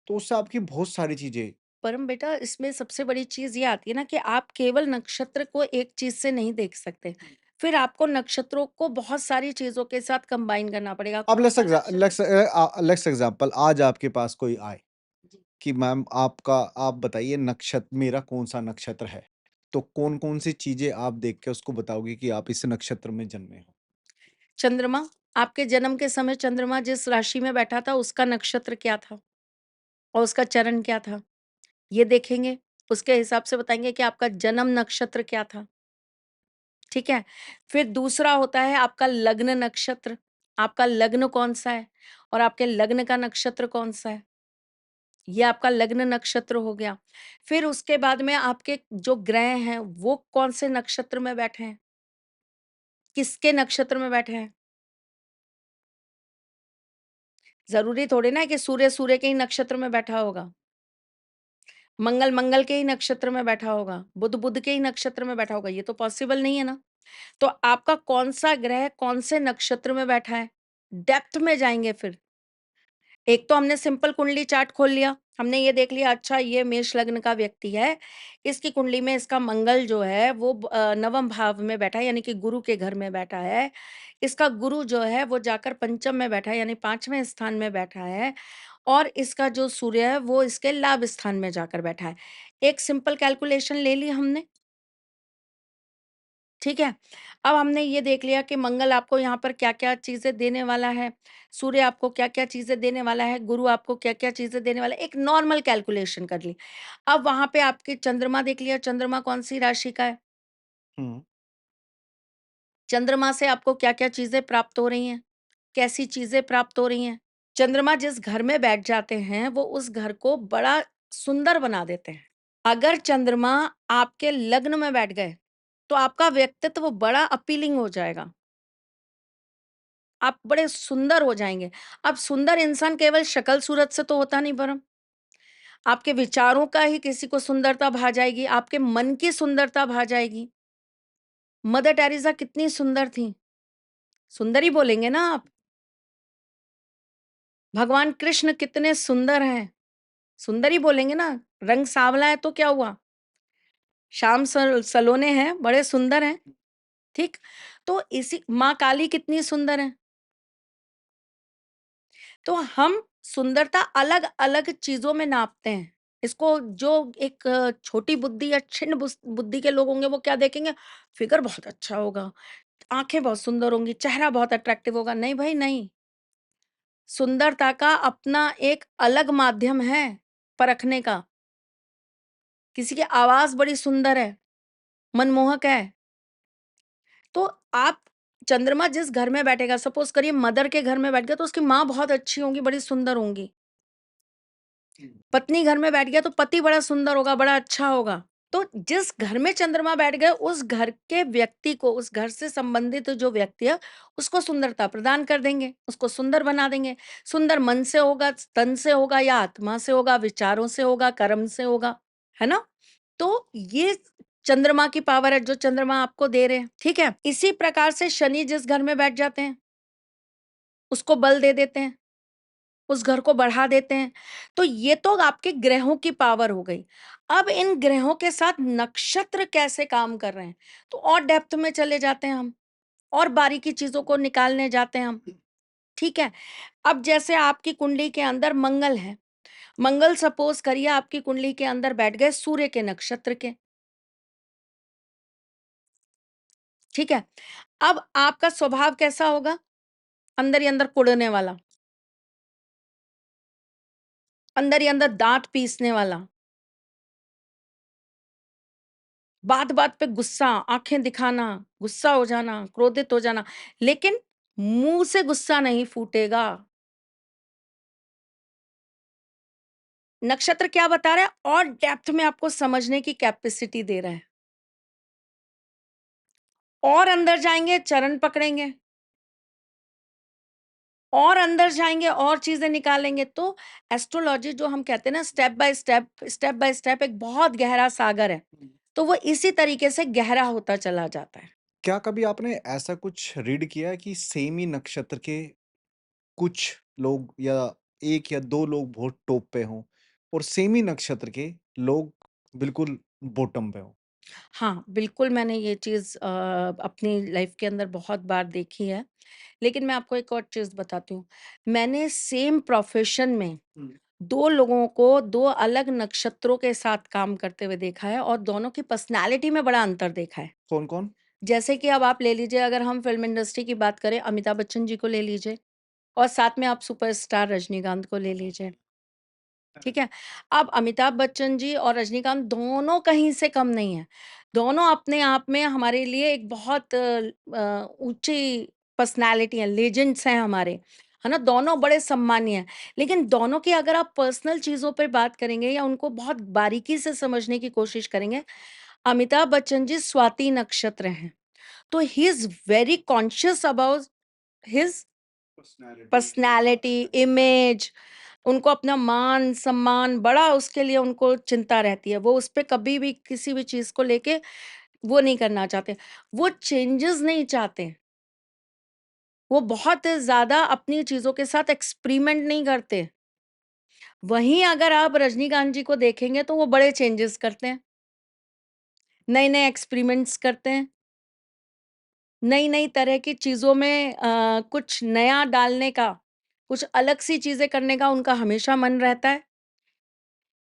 तो उससे आपकी बहुत सारी चीजें। परम बेटा, इसमें सबसे बड़ी चीज ये आती है ना कि आप केवल नक्षत्र को एक चीज से नहीं देख सकते। फिर आपको नक्षत्रों को बहुत सारी चीज़ों के साथ कंबाइन करना पड़ेगा। अब कौन-सा नक्षत्र लेट्स एग्ज़ाम्पल आज आपके पास कोई आए जी। कि मैम आप बताइए मेरा कौन-सा नक्षत्र है? तो कौन-कौन सी चीज़ें आप देख के उसको बताओगे कि आप इस नक्षत्र में जन्मे हो? चंद्रमा, आपके जन्म के समय चंद्रमा जिस राशि में बैठा था उसका नक्षत्र क्या था और उसका चरण क्या था? ये देखेंगे, उसके हिसाब से बताएँगे कि आपका जन्म नक्षत्र क्या था, ठीक है? फिर दूसरा होता है आपका लग्न नक्षत्र, आपका लग्न कौन-सा है और आपके लग्न का नक्षत्र कौन-सा है, ये आपका लग्न नक्षत्र हो गया। फिर उसके बाद में आपके जो ग्रह हैं, वो कौन से नक्षत्र में बैठे हैं, किसके नक्षत्र में बैठे हैं। ज़रूरी थोड़ी ना है कि सूर्य, सूर्य के ही नक्षत्र में बैठा होगा। मंगल, मंगल के ही नक्षत्र में बैठा होगा, बुध, बुध के ही नक्षत्र में बैठा होगा, ये तो पॉसिबल नहीं है ना। तो आपका कौन-सा ग्रह कौन से नक्षत्र में बैठा है, डेप्थ में जाएँगे फिर। एक तो हमने सिंपल कुंडली चार्ट खोल लिया, हमने ये देख लिया अच्छा ये मेष लग्न का व्यक्ति है, इसकी कुंडली में इसका मंगल जो है वो नवम भाव में बैठा है यानी कि गुरु के घर में बैठा है। इसका गुरु जो है वो जाकर पंचम में बैठा है यानी 5वें स्थान में बैठा है और इसका जो सूर्य है वो इसके लाभ स्थान में जाकर बैठा है। एक सिंपल कैलकुलेशन ले ली हमने, ठीक है? अब हमने ये देख लिया कि मंगल आपको यहाँ पर क्या-क्या चीज़ें देने वाला है, सूर्य आपको क्या-क्या चीज़ें देने वाला है, गुरु आपको क्या-क्या चीज़ें देने वाला है, एक नॉर्मल कैलकुलेशन कर ली। अब वहाँ पे आपके चंद्रमा देख लिया, चंद्रमा कौन-सी राशि का है, हुँ। चंद्रमा से आपको क्या-क्या चीज़ें प्राप्त हो रही हैं, कैसी चीज़ें प्राप्त हो रही हैं। चंद्रमा जिस घर में बैठ जाते हैं, वो उस घर को बड़ा सुंदर बना देते हैं। अगर चंद्रमा आपके लग्न में बैठ गए, तो आपका व्यक्तित्व बड़ा अपीलिंग हो जाएगा। आप बड़े सुंदर हो जाएँगे। अब सुंदर इंसान केवल शक्ल-सूरत से तो होता नहीं परम, आपके विचारों का ही किसी को सुंदरता भा जाएगी, आपके मन की सुंदरता भा जाएगी। मदर टेरेसा कितनी सुंदर थीं, सुंदर ही बोलेंगे ना आप। भगवान कृष्ण कितने सुंदर हैं, सुंदर ही बोलेंगे ना। रंग साँवला है तो क्या हुआ? श्याम सलोने हैं, बड़े सुंदर हैं, ठीक? तो इसी माँ काली कितनी सुंदर हैं। तो हम सुंदरता अलग-अलग चीज़ों में नापते हैं। इसको जो एक छोटी बुद्धि या क्षीण बुद्धि के लोग होंगे वो क्या देखेंगे, फिगर बहुत अच्छा होगा, आँखें बहुत सुंदर होंगी, चेहरा बहुत अट्रैक्टिव होगा। नहीं भाई नहीं, सुंदरता का अपना एक अलग माध्यम है परखने का। किसी की आवाज़ बड़ी सुंदर है, मनमोहक है, तो आप चंद्रमा जिस घर में बैठेगा सपोज़ करिए मदर के घर में बैठ गया तो उसकी माँ बहुत अच्छी होंगी, बड़ी सुंदर होंगी। पत्नी घर में बैठ गया तो पति बड़ा सुंदर होगा, बड़ा अच्छा होगा। तो जिस घर में चंद्रमा बैठ गए उस घर के व्यक्ति को, उस घर से संबंधित जो व्यक्ति है, उसको सुंदरता प्रदान कर देंगे, उसको सुंदर बना देंगे। सुंदर मन से होगा, तन से होगा या आत्मा से होगा, विचारों से होगा, कर्म से होगा, है ना? तो ये चंद्रमा की पावर है जो चंद्रमा आपको दे रहे हैं, ठीक है? इसी प्रकार से शनि जिस घर में बैठ जाते हैं, उसको बल दे देते हैं। उस घर को बढ़ा देते हैं। तो ये तो आपके ग्रहों की पावर हो गई। अब इन ग्रहों के साथ नक्षत्र कैसे काम कर रहे हैं, तो और डेप्थ में चले जाते हैं हम, और बारीकी चीज़ों को निकालने जाते हैं हम, ठीक है? अब जैसे आपकी कुंडली के अंदर मंगल है, मंगल सपोज़ करिए आपकी कुंडली के अंदर बैठ गए सूर्य के नक्षत्र के, ठीक है? अब आपका स्वभाव कैसा होगा? अंदर ही अंदर कुढ़ने वाला, अंदर ही अंदर दाँत पीसने वाला, बात-बात पे गुस्सा, आँखें दिखाना, गुस्सा हो जाना, क्रोधित हो जाना, लेकिन मुँह से गुस्सा नहीं फूटेगा। नक्षत्र क्या बता रहा है और डेप्थ में आपको समझने की कैपेसिटी दे रहा है। और अंदर जाएँगे, चरण पकड़ेंगे, और अंदर जाएँगे, और चीज़ें निकालेंगे। तो एस्ट्रोलॉजी जो हम कहते हैं ना स्टेप बाय स्टेप एक बहुत गहरा सागर है। तो वो इसी तरीके से गहरा होता चला जाता है। क्या कभी आपने ऐसा कुछ रीड किया है कि सेम ही नक्षत्र के कुछ लोग या 1 या 2 लोग बहुत टॉप पे हों और सेम ही नक्षत्र के लोग बिल्कुल बॉटम पे हों? हाँ, बिल्कुल मैंने ये चीज़ अपनी लाइफ़ के अंदर बहुत बार देखी है। लेकिन मैं आपको एक और चीज़ बताती हूँ। मैंने सेम प्रोफ़ेशन में हुँ। 2 लोगों को 2 अलग नक्षत्रों के साथ काम करते हुए देखा है और दोनों की पर्सनैलिटी में बड़ा अंतर देखा है। कौन-कौन? जैसे कि अब आप ले लीजिए, अगर हम फ़िल्म इंडस्ट्री की बात करें, अमिताभ बच्चन जी को ले लीजिए और साथ में आप सुपरस्टार रजनीकांत को ले लीजिए। ठीक है? अब अमिताभ बच्चन जी और रजनीकांत दोनों कहीं से कम नहीं हैं। दोनों अपने आप में हमारे लिए एक बहुत ऊँची पर्सनैलिटी हैं, लेजेंड्स हैं हमारे, है ना? दोनों बड़े सम्मानीय हैं। लेकिन दोनों की अगर आप पर्सनल चीज़ों पे बात करेंगे या उनको बहुत बारीकी से समझने की कोशिश करेंगे, अमिताभ बच्चन जी स्वाति नक्षत्र हैं। तो he is very conscious about his personality, image personality, image, उनको अपना मान-सम्मान बड़ा उसके लिए उनको चिंता रहती है। वो उस पे कभी भी किसी भी चीज़ को लेके वो नहीं करना चाहते। वो चेंजेज़ नहीं चाहते। वो बहुत ज़्यादा अपनी चीज़ों के साथ एक्सपेरिमेंट नहीं करते। वहीं अगर आप रजनीकांत जी को देखेंगे तो वो बड़े चेंजेज़ करते हैं। नए-नए एक्सपेरिमेंट्स करते हैं। नई-नई तरह की चीज़ों में कुछ नया डालने का, कुछ अलग सी चीज़ें करने का उनका हमेशा मन रहता है।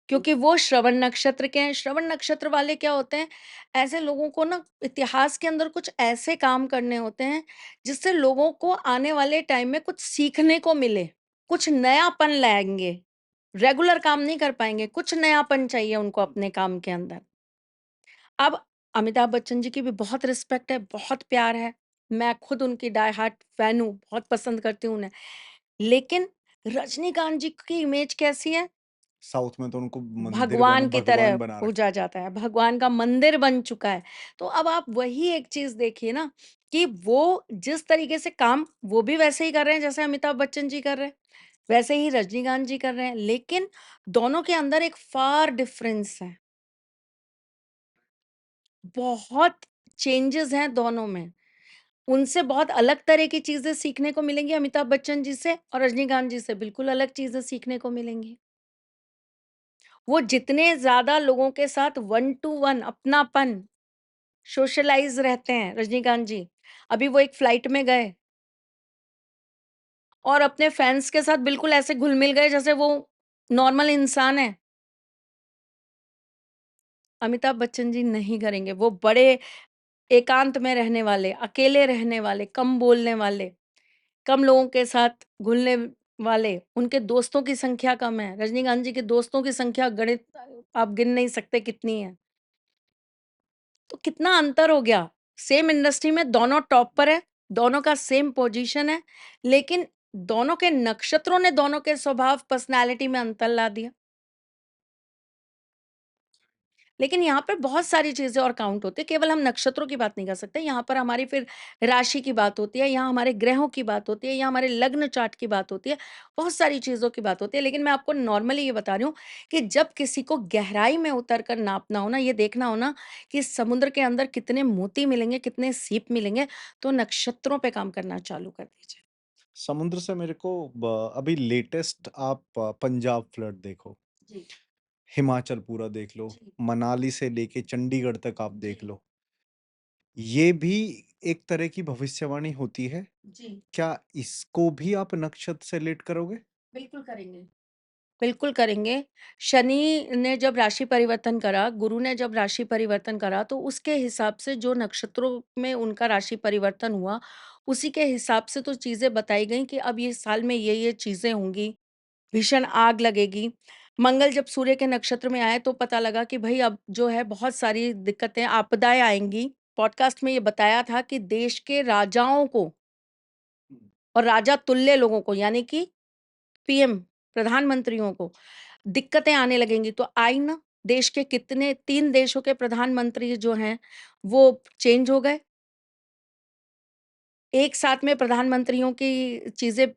क्योंकि वो श्रवण नक्षत्र के हैं। श्रवण नक्षत्र वाले क्या होते हैं, ऐसे लोगों को ना इतिहास के अंदर कुछ ऐसे काम करने होते हैं, जिससे लोगों को आने वाले टाइम में कुछ सीखने को मिले, कुछ नयापन लाएँगे। रेगुलर काम नहीं कर पाएँगे, कुछ नयापन चाहिए उनको अपने काम के अंदर। अब अमिताभ बच्चन जी की भी बहुत रिस्पेक्ट है, बहुत प्यार है। मैं खुद उनकी डाई हार्ट फैन हूँ, बहुत पसंद करती हूँ उन्हें। लेकिन रजनीकांत जी की इमेज कैसी है? साउथ में तो उनको मंदिर भगवान बना की तरह भगवान बना रखा पूजा है। जाता है, भगवान का मंदिर बन चुका है। तो अब आप वही एक चीज़ देखिए ना कि वो जिस तरीके से काम वो भी वैसे ही कर रहे हैं जैसे अमिताभ बच्चन जी कर रहे हैं, वैसे ही रजनीकांत जी कर रहे हैं, लेकिन दोनों के अंदर एक फ़ार डिफ़रेंस है। बहुत चेंजेज़ हैं दोनों में। उनसे बहुत अलग तरह की चीज़ें सीखने को मिलेंगी अमिताभ बच्चन जी से और रजनीकांत जी से बिल्कुल अलग चीज़ें सीखने को मिलेंगी। वो जितने ज़्यादा लोगों के साथ वन टू वन अपनापन, सोशलाइज़ रहते हैं रजनीकांत जी। अभी वो एक फ्लाइट में गए और अपने फैन्स के साथ बिल्कुल ऐसे घुल-मिल गए जैसे वो नॉर्मल इंसान हैं। अमिताभ बच्चन जी नहीं करेंगे। वो बड़े एकांत में रहने वाले, अकेले रहने वाले, कम बोलने वाले, कम लोगों के साथ घुलने वाले, उनके दोस्तों की संख्या कम है। रजनीकांत जी के दोस्तों की संख्या गणित आप गिन नहीं सकते कितनी है। तो कितना अंतर हो गया। सेम इंडस्ट्री में दोनों टॉप पर है, दोनों का सेम पोजीशन है, लेकिन दोनों के नक्षत्रों ने दोनों के स्वभाव, पर्सनैलिटी में अंतर ला दिया। लेकिन यहाँ पर बहुत सारी चीज़ें और काउंट होती हैं, केवल हम नक्षत्रों की बात नहीं कर सकते, यहाँ पर हमारी फिर राशि की बात होती है, यहाँ हमारे ग्रहों की बात होती है, यहाँ हमारे लग्न चार्ट की बात होती है, बहुत सारी चीज़ों की बात होती है। लेकिन मैं आपको नॉर्मली ये बता रही हूँ कि जब किसी को गहराई में उतर कर नापना हो ना, ये देखना हो ना कि समुद्र के अंदर कितने मोती मिलेंगे, कितने सीप मिलेंगे, तो नक्षत्रों पे काम करना चालू कर दीजिए। समुद्र से मेरे को अभी लेटेस्ट आप पंजाब फ्लड देखो, जी, हिमाचल पूरा देख लो, जी, मनाली से लेके चंडीगढ़ तक आप देख जी, लो। ये भी एक तरह की भविष्यवाणी होती है। जी, क्या इसको भी आप नक्षत्र से रिलेट करोगे? बिल्कुल करेंगे। बिल्कुल करेंगे। शनि ने जब राशि परिवर्तन करा, गुरु ने जब राशि परिवर्तन करा, तो उसके हिसाब से जो नक्षत्रों में उनका राशि परिवर्तन हुआ, उसी के हिसाब से तो चीज़ें बताई गईं कि अब ये साल में ये-ये चीज़ें होंगी, भीषण आग लगेगी। मंगल जब सूर्य के नक्षत्र में आए, तो पता लगा कि भई अब जो है बहुत सारी दिक्कतें, आपदाएँ आएँगी। पॉडकास्ट में ये बताया था कि देश के राजाओं को हुँ। और राजा तुल्य लोगों को यानी कि पीएम प्रधानमंत्रियों को दिक्कतें आने लगेंगी, तो आई ना। देश के कितने 3 देशों के प्रधानमंत्री जो हैं, वो चेंज हो गए। एक साथ में प्रधानमंत्रियों की चीज़ें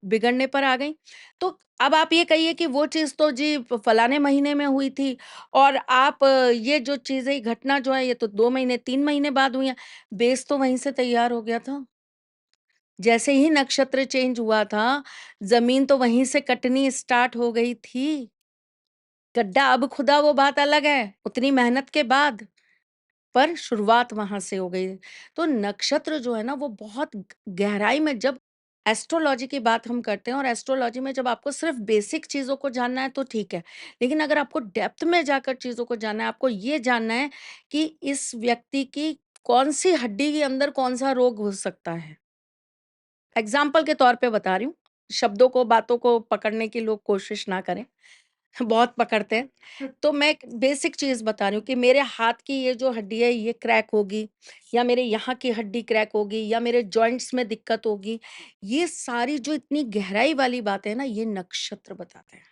बिगड़ने पर आ गईं। तो अब आप ये कहिए कि वो चीज़ तो जी फलाने महीने में हुई थी और आप ये जो चीज़ें घटना जो है ये तो 2 महीने 3 महीने बाद हुई है। बेस तो वहीं से तैयार हो गया था। जैसे ही नक्षत्र चेंज हुआ था, ज़मीन तो वहीं से कटनी स्टार्ट हो गई थी। गड्ढा अब खुदा वो बात अलग है, उतनी मेहनत के बाद। पर शुरुआत वहाँ से हो गई। तो नक्षत्र जो है ना वो बहुत गहराई में जब एस्ट्रोलॉजी की बात हम करते हैं और एस्ट्रोलॉजी में जब आपको सिर्फ़ बेसिक चीज़ों को जानना है तो ठीक है। लेकिन अगर आपको डेप्थ में जाकर चीज़ों को जानना है, आपको ये जानना है कि इस व्यक्ति की कौन-सी हड्डी के अंदर कौन-सा रोग हो सकता है। एग्ज़ाम्पल के तौर पे बता रही हूँ, शब्दों को, बातों को पकड़ने की लोग कोशिश ना करें, बहुत पकड़ते हैं। तो मैं एक बेसिक चीज़ बता रही हूँ कि मेरे हाथ की ये जो हड्डी है ये क्रैक होगी या मेरे यहाँ की हड्डी क्रैक होगी या मेरे जॉइंट्स में दिक्कत होगी। ये सारी जो इतनी गहराई वाली बातें हैं ना, ये नक्षत्र बताते हैं।